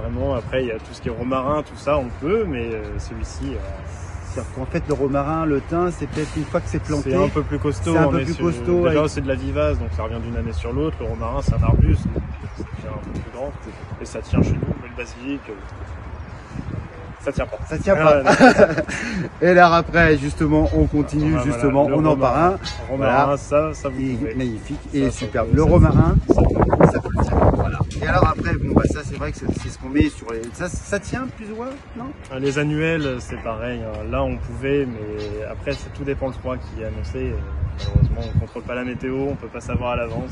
vraiment. Après, il y a tout ce qui est romarin, tout ça, on peut, mais celui-ci, c'est-à-dire qu'en fait, le romarin, le thym, c'est peut-être une fois que c'est planté. c'est un peu plus costaud. C'est un on peu est plus sur- costaud, Déjà, avec- c'est de la vivace, donc ça revient d'une année sur l'autre. Le romarin, c'est un arbuste, donc c'est déjà un peu plus grand, et ça tient chez nous. Mais le basilic, ça tient pas. Ça tient Ah, pas. Et là après, justement, on continue, Voilà, justement, le on en parle un. Romarin, Voilà. ça vous Il est pouvez. magnifique et Ça, superbe. ça, Le ça, romarin, ça peut. ça peut le tirer. Voilà. Et alors après, bon, bah ça, c'est vrai que c'est ce qu'on met sur les. Ça tient plus ou moins, non? Les annuels, c'est pareil. Hein. Là, on pouvait, mais après, tout dépend le froid qui est annoncé. Malheureusement, on ne contrôle pas la météo, on ne peut pas savoir à l'avance.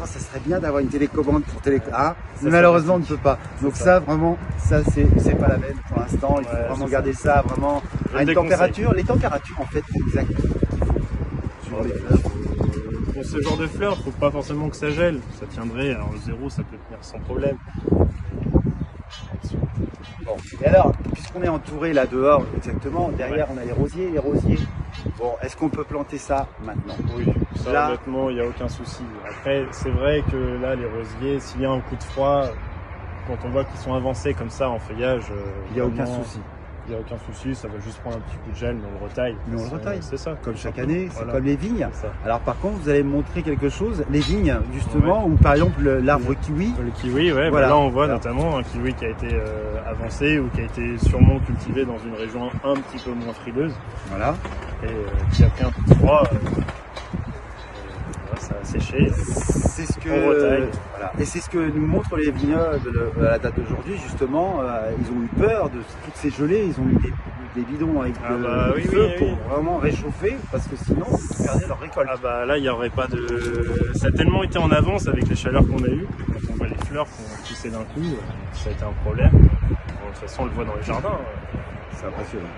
Oh, ça serait bien d'avoir une télécommande pour Ça, mais malheureusement, on ne c'est peut pas. Donc C'est ça, vraiment, ça, c'est pas la peine pour l'instant. Il faut Ouais, vraiment c'est garder ça vraiment Je à le une déconseille. température. Les températures, en fait, c'est exactement ce qu'il faut sur les fleurs. Pour ce genre de fleurs, il ne faut pas forcément que ça gèle. Ça tiendrait, alors le zéro, ça peut tenir sans problème. Bon. Et alors, puisqu'on est entouré là dehors, exactement, derrière on a les rosiers. Bon, est-ce qu'on peut planter ça maintenant? Oui, ça Là- honnêtement, il n'y a aucun souci. Après, c'est vrai que là, les rosiers, s'il y a un coup de froid, quand on voit qu'ils sont avancés comme ça en feuillage, Il n'y a aucun vraiment, souci. Il n'y a aucun souci, ça va juste prendre un petit coup de gel, mais on le retaille. Mais on le C'est- retaille. C'est ça. Comme chaque année, c'est Voilà. comme les vignes. C'est ça. Alors par contre, vous allez me montrer quelque chose, les vignes justement, ou par exemple l'arbre kiwi. Le kiwi, ouais, Voilà. bah là on voit Alors. notamment un kiwi qui a été avancé ou qui a été sûrement cultivé dans une région un petit peu moins frileuse Voilà. et qui a pris un coup de froid. Voilà, ça a séché. C'est ce que On retaille. voilà. Et c'est ce que nous montrent les vignobles à la date d'aujourd'hui justement. Ils ont eu peur de toutes ces gelées. Ils ont eu des bidons avec Ah bah oui, du feu oui, pour oui. vraiment réchauffer parce que sinon ils perdaient leur récolte. Ah bah là il n'y aurait pas de. Ça a tellement été en avance avec les chaleurs qu'on a eues. Quand on voit les fleurs qui ont poussé d'un coup, ça a été un problème. Bon, de toute façon, on le voit dans les jardins. C'est impressionnant.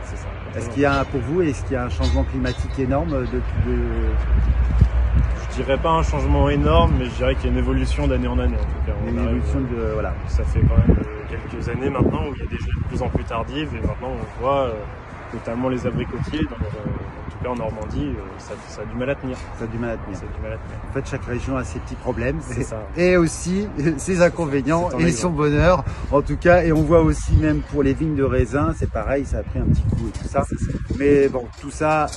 C'est ça. Est-ce qu'il y a, pour vous, un changement climatique énorme Je dirais pas un changement énorme, mais je dirais qu'il y a une évolution d'année en année. En tout cas, une évolution voilà. Ça fait quand même quelques années maintenant où il y a des gelées de plus en plus tardives et maintenant on voit notamment les abricotiers, en tout cas en Normandie, ça a du mal à tenir. Ça a du mal à tenir. Ça a du mal à tenir. En fait, chaque région a ses petits problèmes. C'est ça. Et aussi ses inconvénients et son bonheur. En tout cas, et on voit aussi même pour les vignes de raisin, c'est pareil, ça a pris un petit coup et tout ça. Mais bon, tout ça,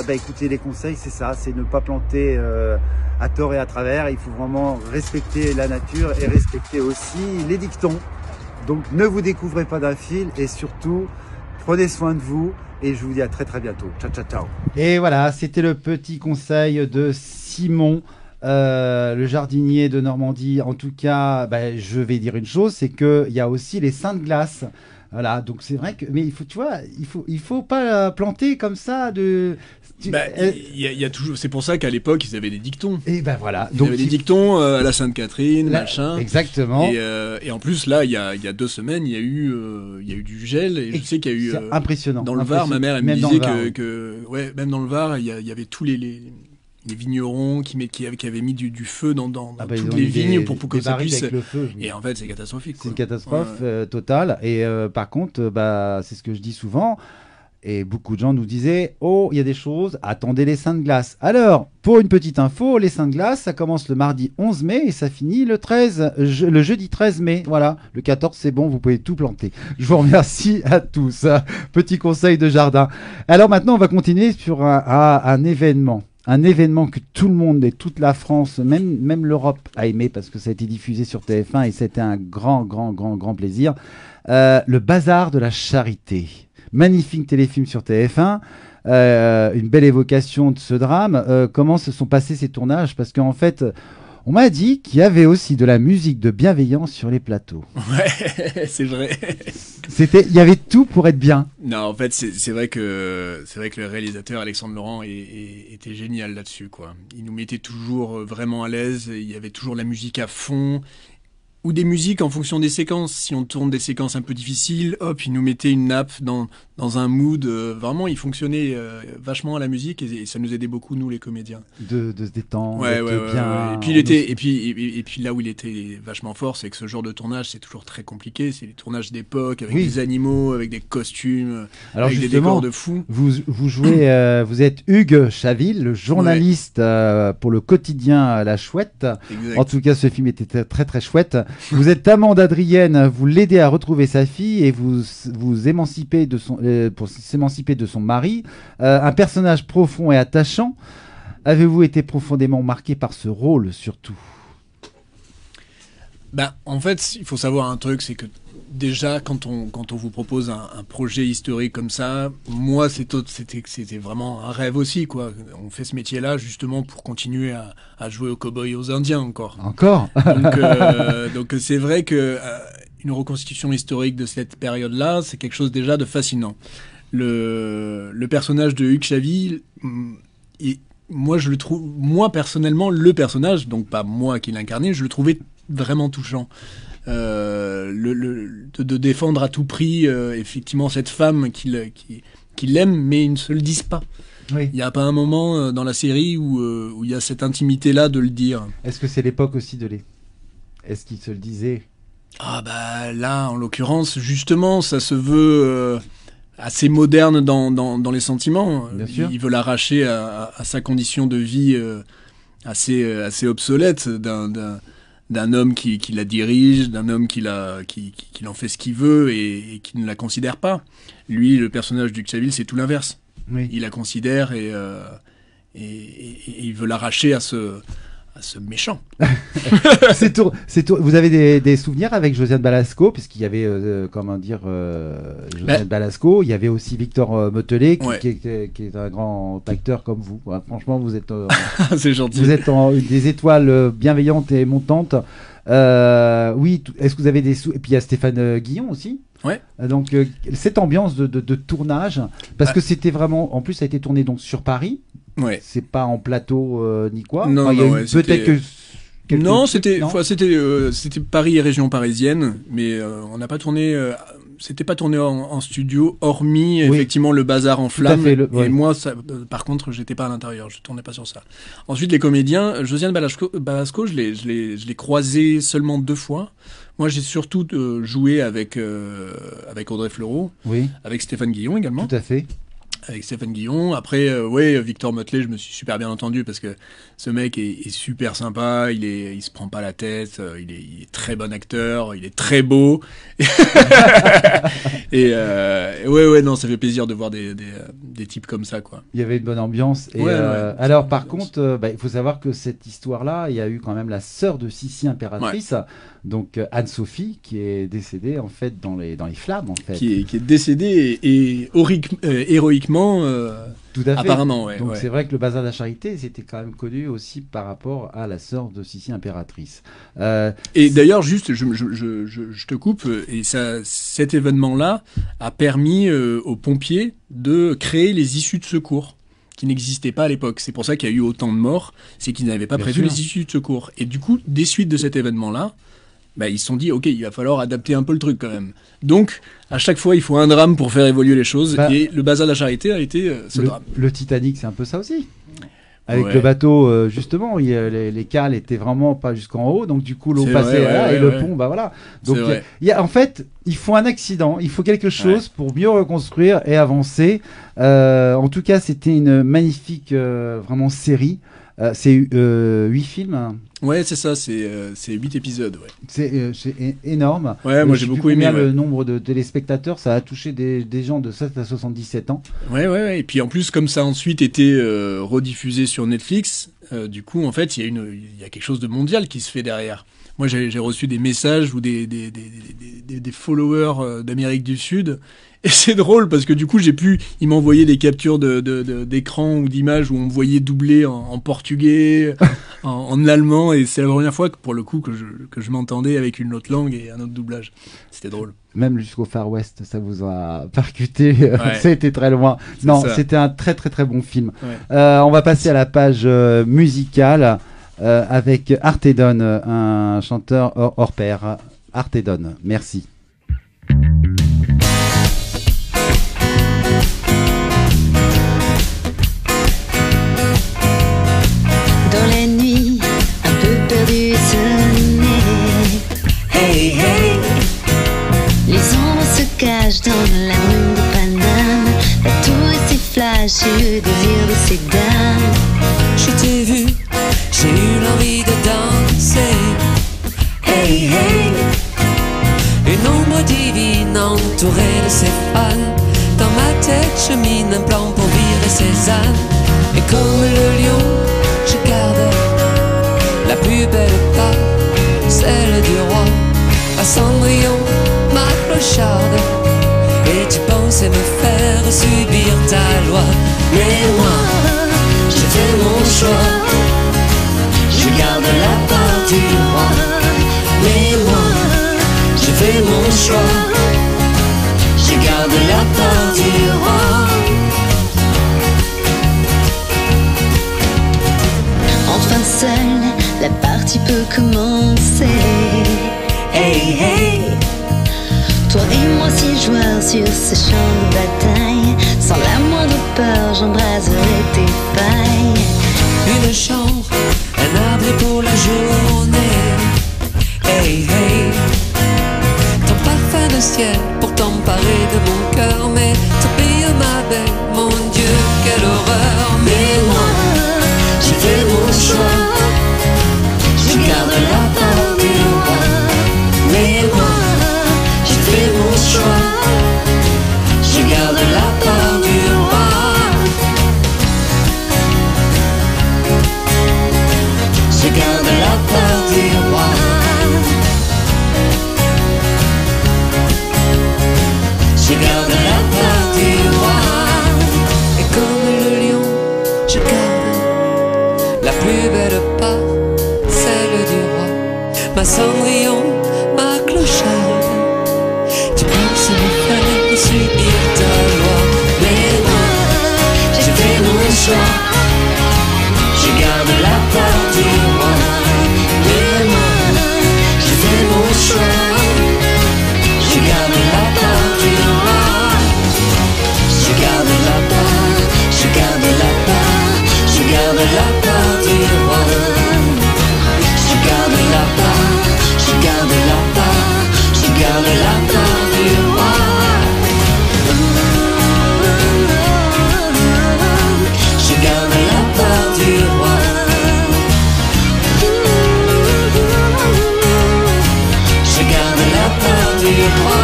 écoutez, les conseils, c'est ça, c'est ne pas planter à tort et à travers. Il faut vraiment respecter la nature et respecter aussi les dictons. Donc, ne vous découvrez pas d'un fil et surtout, prenez soin de vous. Et je vous dis à très très bientôt. Ciao, ciao, ciao. Et voilà, c'était le petit conseil de Simon, le jardinier de Normandie. En tout cas, je vais dire une chose, c'est qu'il y a aussi les seins de glace. Voilà, donc c'est vrai que, mais il faut, tu vois, il faut pas planter comme ça de. Il y a toujours. C'est pour ça qu'à l'époque ils avaient des dictons. Et voilà. Ils avaient des dictons à la Sainte-Catherine, machin. Exactement. Et en plus là, il y a 2 semaines, il y a eu du gel et je sais qu'il y a eu. C'est impressionnant. Dans le Var, ma mère elle me disait que même dans le Var, il y avait tous les vignerons qui avaient mis du feu dans toutes les vignes pour que ça puisse. Le feu, et en fait, c'est catastrophique. C'est une catastrophe totale. Et par contre, c'est ce que je dis souvent. Et beaucoup de gens nous disaient, oh, il y a des choses, attendez les seins de glace. Alors, pour une petite info, les seins de glace, ça commence le mardi 11 mai et ça finit le jeudi 13 mai. Voilà, le 14, c'est bon, vous pouvez tout planter. Je vous remercie à tous. Petit conseil de jardin. Alors maintenant, on va continuer sur un événement. Un événement que tout le monde et toute la France, même l'Europe a aimé parce que ça a été diffusé sur TF1 et c'était un grand plaisir. Le Bazar de la Charité. Magnifique téléfilm sur TF1, une belle évocation de ce drame. Comment se sont passés ces tournages? Parce qu'en fait, on m'a dit qu'il y avait aussi de la musique de bienveillance sur les plateaux. Ouais, c'est vrai. Il y avait tout pour être bien. Non, en fait, c'est vrai que le réalisateur Alexandre Laurent était génial là-dessus, quoi. Il nous mettait toujours vraiment à l'aise. Il y avait toujours la musique à fond. Ou des musiques en fonction des séquences. Si on tourne des séquences un peu difficiles, hop, il nous mettait une nappe dans un mood. Vraiment, il fonctionnait vachement à la musique et ça nous aidait beaucoup, nous, les comédiens. De se détendre, ouais, bien. Et puis, et puis là où il était vachement fort, c'est que ce genre de tournage, c'est toujours très compliqué. C'est les tournages d'époque, avec des animaux, avec des costumes, avec des décors de fous. Vous jouez, vous êtes Hugues Chaville, le journaliste pour le quotidien La Chouette. Exact. En tout cas, ce film était très très chouette. Vous êtes amant d'Adrienne, vous l'aidez à retrouver sa fille et vous émancipez pour s'émanciper de son mari. Un personnage profond et attachant. Avez-vous été profondément marqué par ce rôle surtout? En fait, il faut savoir un truc, c'est que déjà, quand on vous propose un projet historique comme ça, moi, c'était vraiment un rêve aussi, quoi. On fait ce métier-là justement pour continuer à jouer aux cow-boys et aux Indiens encore. Donc c'est vrai que une reconstitution historique de cette période-là, c'est quelque chose déjà de fascinant. Le personnage de Hugues Chaville, moi personnellement, le personnage, donc pas moi qui l'incarnais, je le trouvais vraiment touchant. De défendre à tout prix effectivement cette femme qui l'aime, mais ils ne se le disent pas. Oui. Il n'y a pas un moment dans la série où il y a cette intimité-là de le dire. Est-ce que c'est l'époque aussi Est-ce qu'ils se le disaient? Là, en l'occurrence, justement, ça se veut assez moderne dans les sentiments. Bien sûr. Il veut l'arracher à sa condition de vie assez obsolète d'un homme qui la dirige, d'un homme qui en fait ce qu'il veut et qui ne la considère pas. Lui, le personnage du Chaville, c'est tout l'inverse. Oui. Il la considère et il veut l'arracher à ce méchant. Vous avez des souvenirs avec Josiane Balasco, puisqu'il y avait Josiane Balasco, il y avait aussi Victor Metelet qui est un grand acteur comme vous. Ouais, franchement, vous êtes c'est gentil. Vous êtes des étoiles bienveillantes et montantes. Oui, est-ce que vous avez et puis il y a Stéphane Guillon aussi. Ouais. Donc cette ambiance de tournage, parce que c'était vraiment, en plus ça a été tourné donc sur Paris. Ouais. C'est pas en plateau ni quoi. Non, peut-être que Non, trucs, c'était Paris et région parisienne, mais on n'a pas tourné. C'était pas tourné en studio, hormis Oui. effectivement le bazar en Tout à flammes. fait, Et moi, par contre, j'étais pas à l'intérieur, je tournais pas sur ça. Ensuite, les comédiens, Josiane Balasco, je l'ai croisé seulement 2 fois. Moi, j'ai surtout joué avec Audrey Fleurot, Oui, avec Stéphane Guillon également. tout à fait. Avec Stéphane Guillon. Après, Victor Motley, je me suis super bien entendu parce que ce mec est super sympa, il se prend pas la tête, il est très bon acteur, il est très beau. Et non, ça fait plaisir de voir des types comme ça, quoi. Il y avait une bonne ambiance. Et, Ouais. alors, par contre, il faut savoir que cette histoire-là, il y a eu quand même la sœur de Sissi impératrice, donc Anne-Sophie, qui est décédée en fait dans les flammes, en fait. Qui est décédé et héroïquement, Tout à fait. apparemment, ouais. Donc ouais. c'est vrai que le bazar de la charité, c'était quand même connu aussi par rapport à la sœur de Sissi impératrice. Et d'ailleurs, juste, je te coupe, et cet événement-là a permis aux pompiers de créer les issues de secours qui n'existaient pas à l'époque. C'est pour ça qu'il y a eu autant de morts, c'est qu'ils n'avaient pas Bien prévu sûr. les issues de secours. Et du coup, des suites de cet événement-là, ils se sont dit, ok, il va falloir adapter un peu le truc quand même. Donc, à chaque fois, il faut un drame pour faire évoluer les choses, et le bazar de la charité a été ce drame. Le Titanic, c'est un peu ça aussi. Avec Ouais. le bateau, justement, les cales étaient vraiment pas jusqu'en haut, donc du coup l'eau C'est passait vrai, là, ouais, et le ouais. pont, voilà. Donc C'est vrai. en fait, il faut un accident, il faut quelque chose pour mieux reconstruire et avancer. En tout cas, c'était une magnifique vraiment série. C'est 8 films, hein. Ouais, c'est ça, c'est 8 épisodes, ouais. C'est énorme. Ouais, moi Je j'ai sais plus beaucoup aimé. combien Ouais. le nombre de téléspectateurs, ça a touché des gens de 7 à 77 ans. Ouais. Et puis en plus, comme ça a ensuite été rediffusé sur Netflix, du coup, en fait, il y a quelque chose de mondial qui se fait derrière. Moi, j'ai reçu des messages ou des followers d'Amérique du Sud. Et c'est drôle parce que du coup, ils m'envoyaient des captures d'écran ou d'images où on me voyait doubler en portugais, en allemand. Et c'est la première fois que, pour le coup, que je m'entendais avec une autre langue et un autre doublage. C'était drôle. Même jusqu'au Far West, ça vous a percuté. Ouais. Ça a été très loin. C'est Non, ça. c'était un très très très bon film. Ouais. On va passer à la page musicale avec Artedon, un chanteur hors pair. Artedon, merci. Dans la nuit, un peu perdu sonner. Hey, hey. Les ombres se cachent dans la brume de Paname. La tour et ses flashs et le désir de ces dames. Je t'ai vu, j'ai eu l'envie de danser. Hey, hey. Une ombre divine entourée de ses fans. Dans ma tête chemine un plan pour virer ses ânes. Et comme le lion, je garde la plus belle part, celle du roi. À Cendrillon, ma clocharde. Et tu pensais me faire subir ta loi. Mais moi, j'ai fait mon choix. Je garde la part du roi. Mais moi, j'ai fait mon choix. Je garde la part du roi. Enfin seule, la partie peut commencer. Hey, hey. Toi et moi, 6 joueurs sur ce champ de bataille. Sans la moindre peur, j'embraserai tes failles. Une chambre, un abri pour la journée. Hey, hey. Ton parfum de ciel pour t'emparer de mon cœur. Mais t'oublies ma belle, mon Dieu, quelle horreur. Mais moi, j'ai fait mon choix. Je garde la part du roi. Mais moi, j'ai fait mon choix. Je garde la part du roi. Je garde la part du roi. Je garde la part du roi. garde la part du roi. Je garde la part du roi. Je garde la part du roi.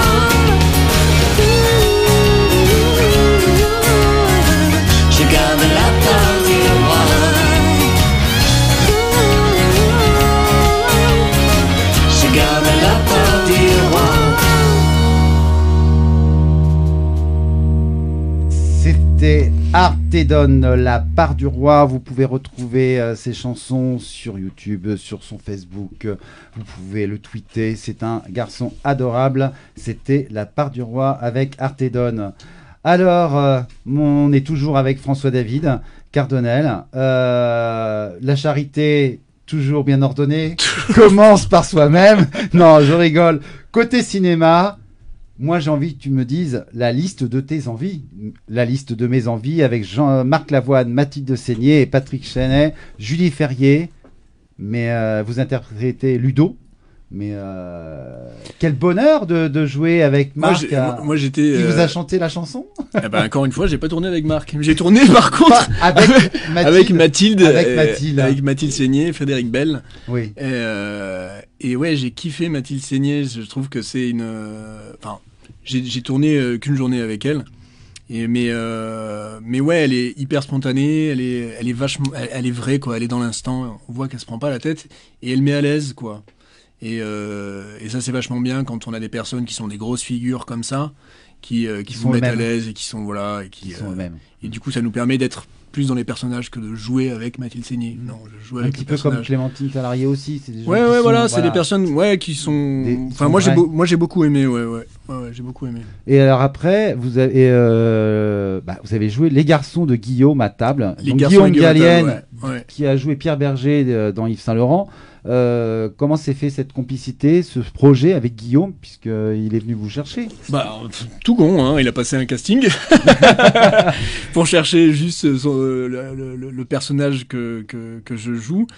Je garde la part du roi. Je garde la part du roi. C'était Artedon, la part du roi. Vous pouvez retrouver ses chansons sur YouTube, sur son Facebook. Vous pouvez le tweeter. C'est un garçon adorable. C'était la part du roi avec Artedon. Alors, on est toujours avec François David Cardonnel. La charité, toujours bien ordonnée, commence par soi-même. Non, je rigole. Côté cinéma, moi j'ai envie que tu me dises la liste de tes envies. La liste de mes envies avec Jean-Marc Lavoine, Mathilde Seigné et Patrick Chenet, Julie Ferrier. Mais vous interprétez Ludo. Mais quel bonheur de jouer avec Marc. Moi, j'étais. Il vous a chanté la chanson? Eh ben, encore une fois, j'ai pas tourné avec Marc. J'ai tourné par contre avec Mathilde. Avec Mathilde Seigné, Frédéric Bell. Oui. Et ouais, j'ai kiffé Mathilde Seigné. Je trouve que c'est une. Enfin, j'ai tourné qu'une journée avec elle. Mais ouais, elle est hyper spontanée. Elle est vachement. Elle est vraie quoi. Elle est dans l'instant. On voit qu'elle se prend pas la tête et elle met à l'aise quoi. Et ça c'est vachement bien quand on a des personnes qui sont des grosses figures comme ça, qui vous mettent à l'aise et qui sont voilà et qui sont eux-mêmes. Et du coup ça nous permet d'être plus dans les personnages que de jouer avec Mathilde Seigné. Non, je joue avec un petit peu comme Clémentine Salarié aussi. C'est des gens voilà, c'est des personnes qui sont. Enfin moi j'ai beaucoup aimé, j'ai beaucoup aimé. Et alors après vous avez joué Les Garçons de Guillaume à table. Donc, Guillaume Gallienne qui a joué Pierre Berger dans Yves Saint Laurent. Comment s'est fait cette complicité, ce projet avec Guillaume, puisqu'il est venu vous chercher? Tout con, hein, il a passé un casting pour chercher juste le personnage que je joue.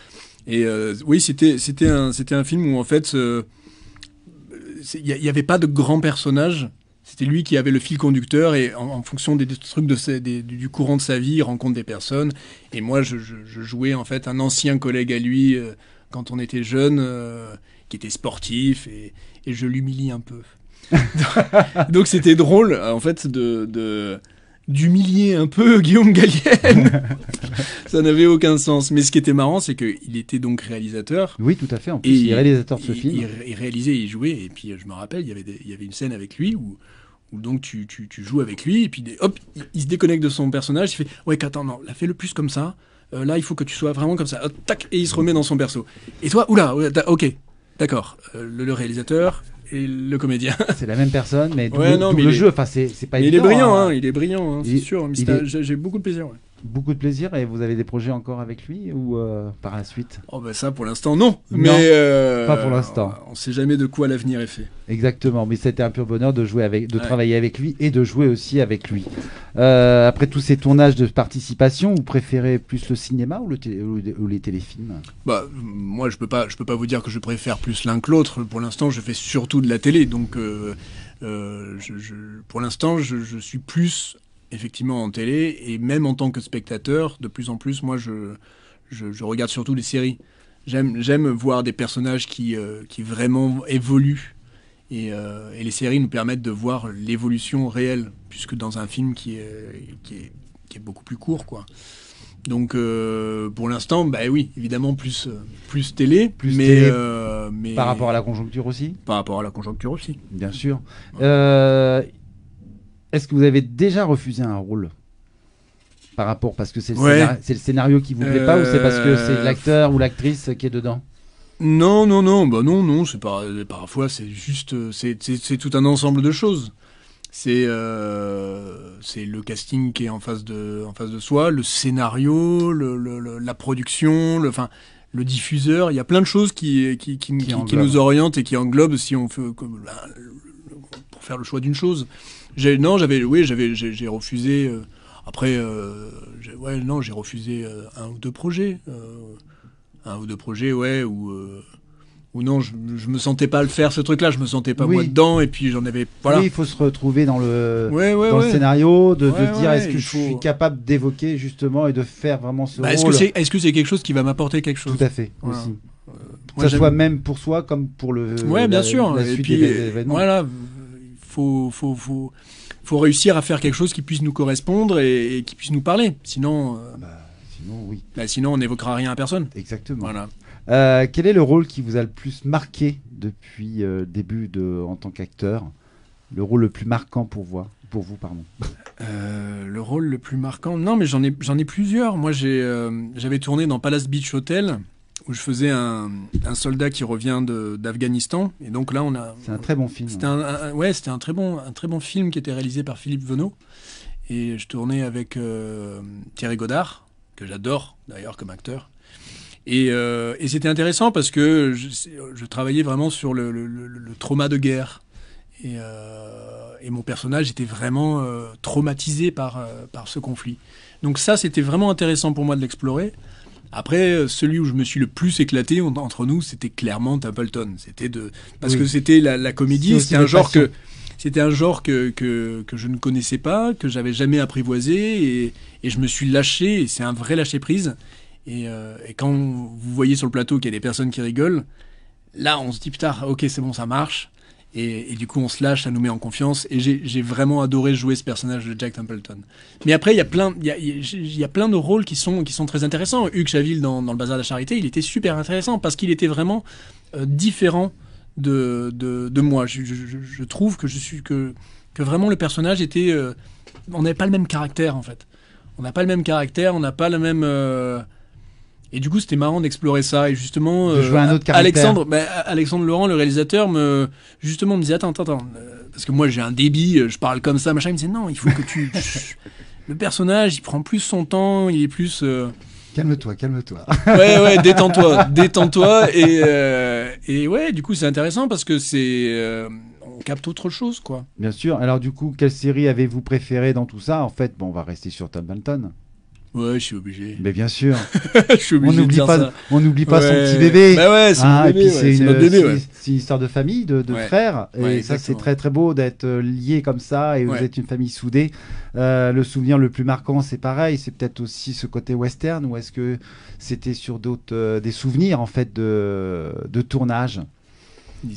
Et oui, c'était un film où en fait, il n'y avait pas de grand personnage. C'était lui qui avait le fil conducteur et en fonction des trucs du courant de sa vie, il rencontre des personnes. Et moi, je jouais en fait un ancien collègue à lui quand on était jeune, qui était sportif et je l'humilie un peu. Donc c'était drôle en fait d'humilier un peu Guillaume Gallienne. Ça n'avait aucun sens. Mais ce qui était marrant, c'est qu'il était donc réalisateur. Oui, tout à fait. En plus, il est réalisateur de ce film. Il réalisait, il jouait. Et puis je me rappelle, il y avait une scène avec lui où donc tu joues avec lui et puis hop, il se déconnecte de son personnage. Il fait ouais, attends, non, là fais-le plus comme ça. Là, il faut que tu sois vraiment comme ça. Tac, et il se remet dans son perso. Et toi, ok, d'accord. Le réalisateur et le comédien. C'est la même personne, mais double jeu. Enfin, c'est pas évident. Il est brillant, c'est sûr. J'ai beaucoup de plaisir. Ouais. Beaucoup de plaisir. Et vous avez des projets encore avec lui ou par la suite? Ça, pour l'instant, non. Mais pas pour l'instant. On sait jamais de quoi l'avenir est fait. Exactement. Mais c'était un pur bonheur de jouer travailler avec lui et de jouer aussi avec lui. Après tous ces tournages de participation, vous préférez plus le cinéma ou les téléfilms? Moi, je peux pas vous dire que je préfère plus l'un que l'autre. Pour l'instant, je fais surtout de la télé. Donc, pour l'instant, je suis plus effectivement en télé et même en tant que spectateur, de plus en plus, moi, je regarde surtout les séries. J'aime voir des personnages qui vraiment évoluent. Et les séries nous permettent de voir l'évolution réelle, puisque dans un film qui est beaucoup plus court, quoi. Donc, pour l'instant, oui, évidemment, plus télé, mais par rapport à la conjoncture aussi. Par rapport à la conjoncture aussi, bien sûr. Est-ce que vous avez déjà refusé un rôle parce que c'est le scénario qui vous plaît pas, ou c'est parce que c'est l'acteur ou l'actrice qui est dedans? Non, c'est pas. Parfois, c'est juste, c'est tout un ensemble de choses. C'est le casting qui est en face de soi, le scénario, la production, le diffuseur. Il y a plein de choses qui nous orientent et qui englobent si on fait pour faire le choix d'une chose. J'ai refusé. Après, j'ai refusé un ou deux projets, où Ou non, je me sentais pas le faire ce truc-là, je me sentais pas Oui. moi dedans, et puis j'en avais, voilà. Oui, il faut se retrouver dans le Ouais. scénario, de Ouais, dire ouais, est-ce que il je faut- suis capable d'évoquer justement et de faire vraiment ce Bah, rôle. est-ce que c'est quelque chose qui va m'apporter quelque chose? Tout à fait, Voilà. aussi. Moi, Que ça j'aime- soit même pour soi comme pour Ouais, bien sûr. la Et suite puis, des événements. voilà, faut réussir à faire quelque chose qui puisse nous correspondre et qui puisse nous parler. Sinon, Sinon, oui, sinon on n'évoquera rien à personne. exactement. Voilà. Quel est le rôle qui vous a le plus marqué depuis le début en tant qu'acteur? Le rôle le plus marquant pour vous, pardon. Le rôle le plus marquant, non, mais j'en ai plusieurs. Moi, j'avais tourné dans Palace Beach Hotel où je faisais un soldat qui revient d'Afghanistan. Et donc là, C'est un très bon film. C'était c'était un très bon film qui était réalisé par Philippe Venot. Et je tournais avec Thierry Godard, que j'adore d'ailleurs comme acteur. Et c'était intéressant parce que je travaillais vraiment sur le trauma de guerre. Et mon personnage était vraiment traumatisé par ce conflit. Donc ça, c'était vraiment intéressant pour moi de l'explorer. Après, celui où je me suis le plus éclaté entre nous, c'était clairement Templeton. Parce Oui. que c'était la C'est comédie, aussi c'était un genre que je ne connaissais pas, que j'avais jamais apprivoisé, et je me suis lâché, et c'est un vrai lâcher-prise. Et quand vous voyez sur le plateau qu'il y a des personnes qui rigolent, là on se dit putain, ok, c'est bon, ça marche. Et du coup on se lâche, ça nous met en confiance. Et j'ai vraiment adoré jouer ce personnage de Jack Templeton. Mais après il y a plein de rôles qui sont très intéressants. Hugues Chaville dans le Bazar de la Charité, il était super intéressant parce qu'il était vraiment différent de moi. Je trouve que vraiment le personnage était... on n'avait pas le même caractère en fait. On n'a pas le même caractère, on n'a pas le même... Et du coup, c'était marrant d'explorer ça. Et justement, De jouer un autre caractère. Alexandre Laurent, le réalisateur, me disait attends, parce que moi j'ai un débit, je parle comme ça, machin. Il me disait non, il faut que tu. Le personnage, il prend plus son temps, il est plus. Calme-toi. Ouais, détends-toi. Et ouais, du coup, c'est intéressant parce que on capte autre chose, quoi. Bien sûr. Alors du coup, quelle série avez-vous préférée dans tout ça? En fait, on va rester sur Templeton. Ouais, je suis obligé. Mais bien sûr. Je suis obligé de dire ça. On n'oublie pas son Ouais. petit bébé. Bah ouais, c'est mon Et bébé, puis ouais, c'est notre bébé, ouais. c'est une histoire de famille, de Ouais. frères. Et Ouais, ça, c'est exactement. très très beau d'être liés comme ça. Et vous Ouais. êtes une famille soudée. Le souvenir le plus marquant, c'est pareil. C'est peut-être aussi ce côté western. Ou est-ce que c'était sur d'autres des souvenirs en fait de tournage? Les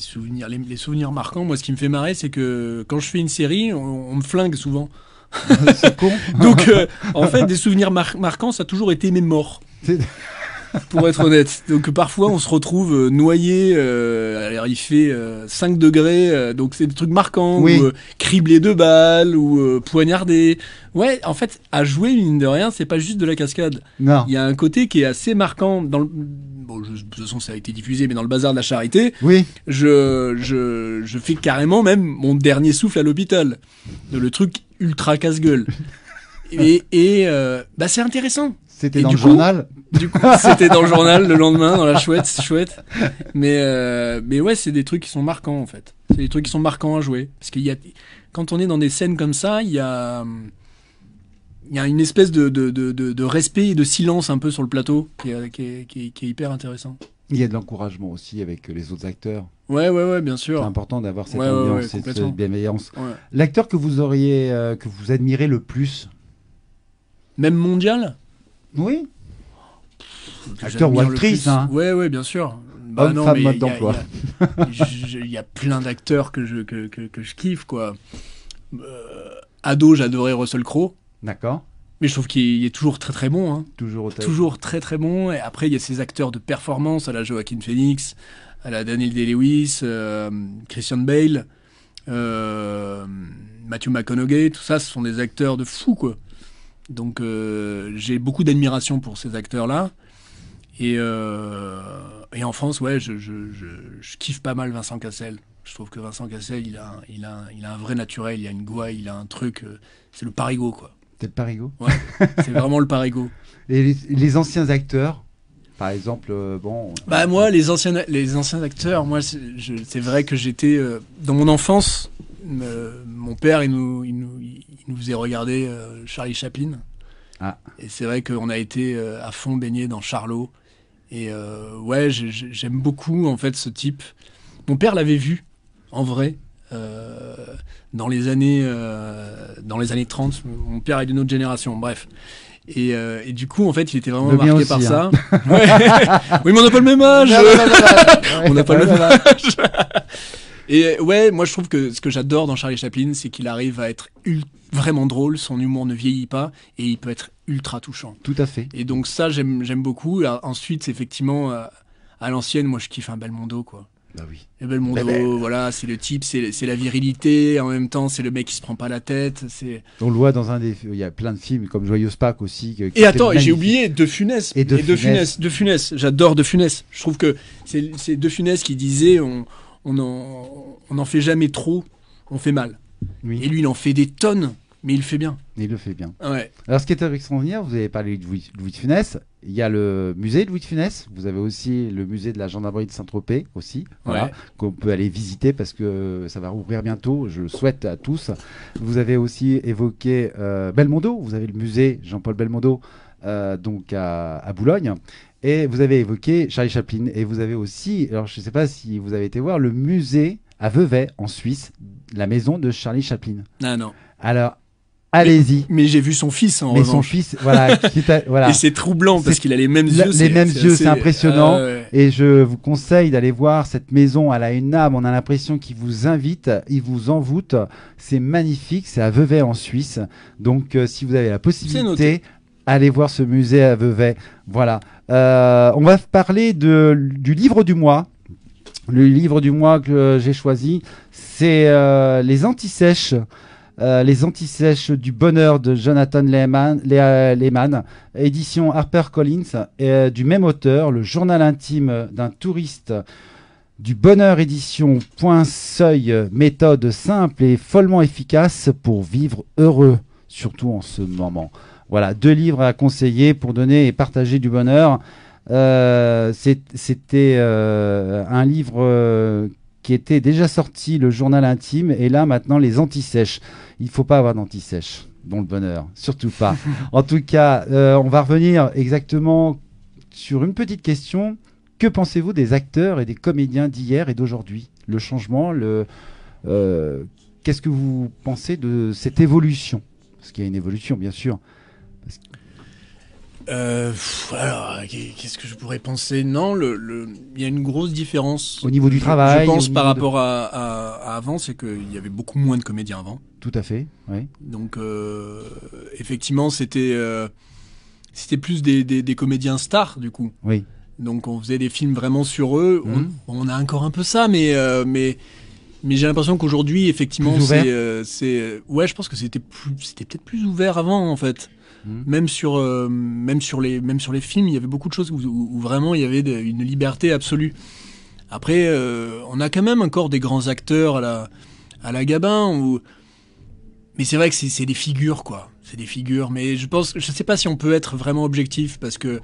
souvenirs marquants, moi ce qui me fait marrer, c'est que quand je fais une série, on me flingue souvent. C'est con. Donc en fait, des souvenirs marquants, ça a toujours été mes morts. C'est- Pour être honnête. Donc parfois on se retrouve noyé, alors il fait 5 degrés, donc c'est des trucs marquants, Oui. ou criblé de balles, ou poignardé. Ouais, en fait, à jouer, mine de rien, c'est pas juste de la cascade. Non. Il y a un côté qui est assez marquant dans le... Bon, de toute façon, ça a été diffusé, mais dans le Bazar de la Charité, Oui. je fais carrément même mon dernier souffle à l'hôpital. Le truc ultra casse-gueule. Et bah, c'est intéressant. C'était Et dans du le coup- journal. Du coup, c'était dans le journal le lendemain, dans la chouette, c'est chouette. Mais ouais, c'est des trucs qui sont marquants, en fait. C'est des trucs qui sont marquants à jouer. Parce quand on est dans des scènes comme ça, il y a une espèce de respect et de silence un peu sur le plateau qui est hyper intéressant. Il y a de l'encouragement aussi avec les autres acteurs. Ouais, bien C'est sûr. important d'avoir cette Ouais, ouais, ambiance ouais, et cette complètement. bienveillance. Ouais. L'acteur que vous auriez, que vous admirez le plus? Même mondial. Oui. que Acteur ou j'admire le actrice, plus. hein. Ouais, bien sûr. Homme, non, femme, mais mode il y a- d'emploi. Il y a plein d'acteurs que je kiffe, quoi. Ado, j'adorais Russell Crowe, D'accord. mais je trouve qu'il est toujours très très bon. Hein. Toujours au top. Toujours très très bon. Et après, il y a ces acteurs de performance à la Joaquin Phoenix, à la Daniel Day-Lewis, Christian Bale, Matthew McConaughey. Tout ça, ce sont des acteurs de fou, quoi. Donc, j'ai beaucoup d'admiration pour ces acteurs-là. Et en France, ouais, je kiffe pas mal Vincent Cassel. Je trouve que Vincent Cassel, il a un vrai naturel, il a une gouaille, il a un truc. C'est le parigot, quoi. C'est le parigot. Ouais, c'est vraiment le parigot. Et les anciens acteurs, par exemple, bon. Bah moi, les anciens acteurs, moi, c'est vrai que j'étais dans mon enfance. Mon père, il nous faisait regarder Charlie Chaplin. Ah. Et c'est vrai qu'on a été à fond baigné dans Charlot. Et ouais, j'aime beaucoup en fait ce type. Mon père l'avait vu en vrai dans les années 30. Mon père est d'une autre génération, bref. Et du coup, en fait, il était vraiment Le mien marqué aussi, par hein. ça. Ouais. Oui, mais on n'a pas le même âge. On n'a pas le même âge. Et ouais, moi je trouve que ce que j'adore dans Charlie Chaplin, c'est qu'il arrive à être vraiment drôle, son humour ne vieillit pas et il peut être ultra touchant. Tout à fait. Et donc ça, j'aime beaucoup. Et ensuite, c'est effectivement, à l'ancienne, moi je kiffe un Belmondo, quoi. Bah oui. Et Belmondo, voilà, c'est le type, c'est la virilité, en même temps, c'est le mec qui se prend pas la tête. On le voit dans il y a plein de films comme Joyeuse Pâques aussi. Et attends, j'ai oublié De Funès. Et De Funès. J'adore De Funès. Je trouve que c'est De Funès qui disait on en fait jamais trop, on fait mal. Oui. Et lui, il en fait des tonnes, mais il le fait bien. Il le fait bien. Ouais. Alors, ce qui est extraordinaire, vous avez parlé de Louis de Funès. Il y a le musée de Louis de Funès. Vous avez aussi le musée de la gendarmerie de Saint-Tropez aussi, voilà, Ouais. qu'on peut aller visiter parce que ça va rouvrir bientôt. Je le souhaite à tous. Vous avez aussi évoqué Belmondo. Vous avez le musée Jean-Paul Belmondo donc à Boulogne. Et vous avez évoqué Charlie Chaplin. Et vous avez aussi, alors je ne sais pas si vous avez été voir, le musée à Vevey en Suisse, la maison de Charlie Chaplin. Ah non. Alors, allez-y. Mais j'ai vu son fils en Mais revanche. son fils, voilà. Voilà. Et c'est troublant parce C'est- qu'il a les mêmes yeux. Les mêmes yeux, c'est impressionnant. Ah ouais. Et je vous conseille d'aller voir cette maison. Elle a une âme. On a l'impression qu'il vous invite, il vous envoûte. C'est magnifique. C'est à Vevey en Suisse. Donc, si vous avez la C'est possibilité, noté. allez voir ce musée à Vevey. Voilà. On va parler du livre du mois. Le livre du mois que j'ai choisi, c'est Les Antisèches. Les Antisèches du bonheur de Jonathan Lehman, édition HarperCollins, du même auteur, Le journal intime d'un touriste du bonheur, édition Point Seuil, méthode simple et follement efficace pour vivre heureux, surtout en ce moment. Voilà, 2 livres à conseiller pour donner et partager du bonheur. C'était un livre qui était déjà sorti, Le journal intime, et là maintenant Les Antisèches. Il ne faut pas avoir d'antisèches dans le bonheur, surtout pas. En tout cas, on va revenir exactement sur une petite question. Que pensez-vous des acteurs et des comédiens d'hier et d'aujourd'hui? Le changement, qu'est-ce que vous pensez de cette évolution? Parce qu'il y a une évolution, bien sûr. Alors, qu'est-ce que je pourrais penser? Non, il y a une grosse différence. Au niveau du travail, je pense au par niveau rapport à avant, c'est qu'il y avait beaucoup moins de comédiens avant. Tout à fait, oui. Donc, effectivement, c'était plus des comédiens stars, du coup. Oui. Donc, on faisait des films vraiment sur eux. On a encore un peu ça, mais j'ai l'impression qu'aujourd'hui, effectivement, Plus ouvert. ouais, je pense que c'était peut-être plus ouvert avant, en fait. Même sur les films, il y avait beaucoup de choses où vraiment il y avait une liberté absolue. Après, on a quand même encore des grands acteurs à la Gabin, mais c'est vrai que c'est des figures, quoi. C'est des figures, mais je sais pas si on peut être vraiment objectif, parce que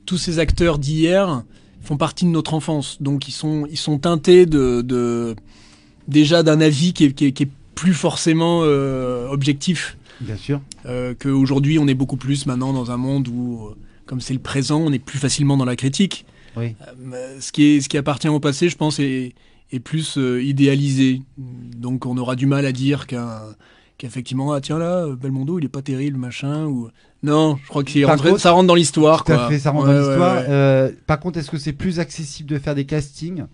tous ces acteurs d'hier font partie de notre enfance, donc ils sont teintés déjà d'un avis qui est plus forcément objectif. Bien sûr. Qu'aujourd'hui, on est beaucoup plus maintenant dans un monde où, comme c'est le présent, on est plus facilement dans la critique. Oui. Ce qui appartient au passé, je pense, est plus idéalisé. Donc on aura du mal à dire qu'effectivement, ah tiens là, Belmondo, il est pas terrible, machin. Ou... Non, je crois que ça rentre dans l'histoire. Tout à quoi. fait, ça rentre dans l'histoire. Ouais. Par contre, est-ce que c'est plus accessible de faire des castings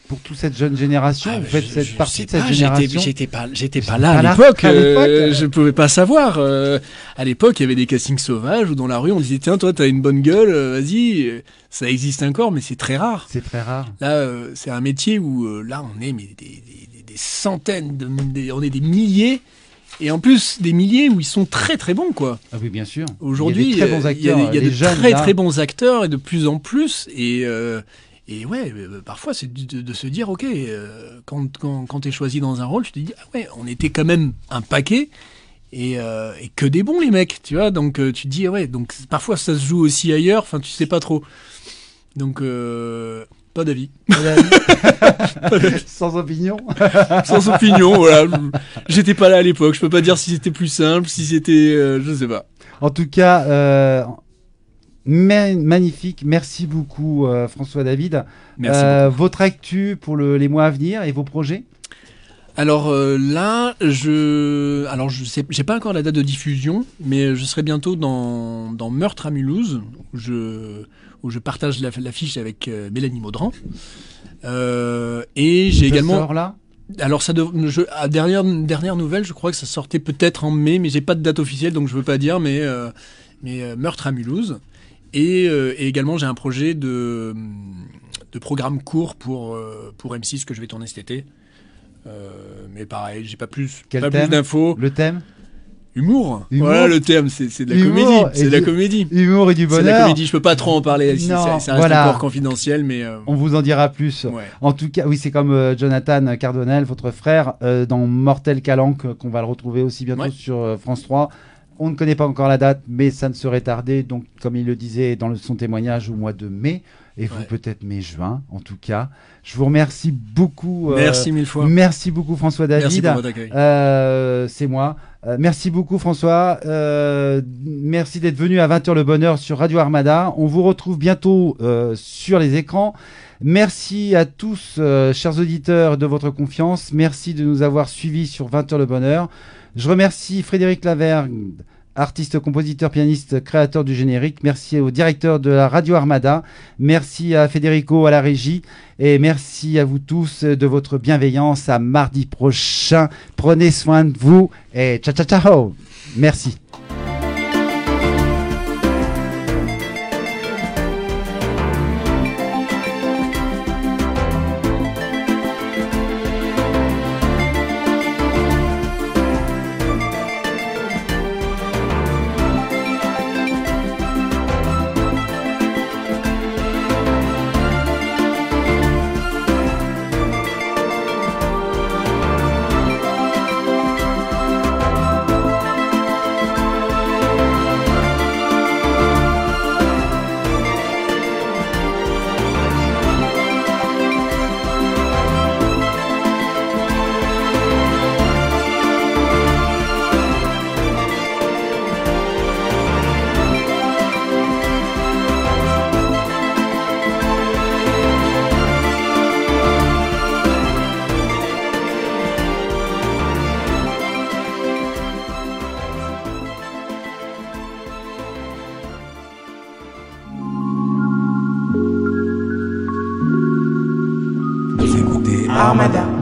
pour toute cette jeune génération? Vous faites cette partie de cette génération? J'étais pas là à l'époque. Je pouvais pas savoir. À l'époque, il y avait des castings sauvages où dans la rue, on disait tiens, toi, t'as une bonne gueule, vas-y. Ça existe encore, mais c'est très rare. C'est très rare. Là, c'est un métier où là, on est des centaines, on est des milliers. Et en plus, des milliers où ils sont très très bons, quoi. Ah oui, bien sûr. Aujourd'hui, il y a des très bons acteurs. Il y a de très bons acteurs et de plus en plus. Et ouais, parfois c'est de se dire, ok, quand t'es choisi dans un rôle, tu te dis, ah ouais, on était quand même un paquet et que des bons les mecs, tu vois. Donc tu te dis, ah ouais, donc parfois ça se joue aussi ailleurs, enfin tu sais pas trop. Donc pas d'avis. Sans opinion. Sans opinion, voilà. J'étais pas là à l'époque, je peux pas dire si c'était plus simple, si c'était, je sais pas. En tout cas, Magnifique, merci beaucoup François David. Merci beaucoup. Votre actu pour les mois à venir et vos projets? Alors là, je sais, j'ai pas encore la date de diffusion, mais je serai bientôt dans Meurtre à Mulhouse, où je partage l'affiche avec Mélanie Maudran. Et j'ai également. Sort là. Alors à dernière nouvelle, je crois que ça sortait peut-être en mai, mais j'ai pas de date officielle, donc je veux pas dire, mais Meurtre à Mulhouse. Et également, j'ai un projet de programme court pour M6 que je vais tourner cet été. Mais pareil, j'ai pas plus d'infos. Le thème? Humour. Voilà, le thème, c'est de la comédie. C'est de la comédie. Humour et du bonheur. C'est de la comédie. Je peux pas trop en parler ici. Ça reste encore confidentiel, mais. On vous en dira plus. Ouais. En tout cas, oui, c'est comme Jonathan Cardonnel, votre frère, dans Mortel Calanque, qu'on va le retrouver aussi bientôt sur France 3. On ne connaît pas encore la date, mais ça ne serait tardé. Donc, comme il le disait dans son témoignage, au mois de mai. Et vous, peut-être mai-juin, en tout cas. Je vous remercie beaucoup. Merci mille fois. Merci beaucoup, François David. Merci pour votre accueil. C'est moi. Merci beaucoup, François. Merci d'être venu à 20h le bonheur sur Radio Armada. On vous retrouve bientôt sur les écrans. Merci à tous, chers auditeurs, de votre confiance. Merci de nous avoir suivis sur 20h le bonheur. Je remercie Frédéric Lavergne, artiste, compositeur, pianiste, créateur du générique. Merci au directeur de la Radio Armada. Merci à Federico à la régie. Et merci à vous tous de votre bienveillance. À mardi prochain. Prenez soin de vous. Et ciao, ciao, ciao. Merci. Armada.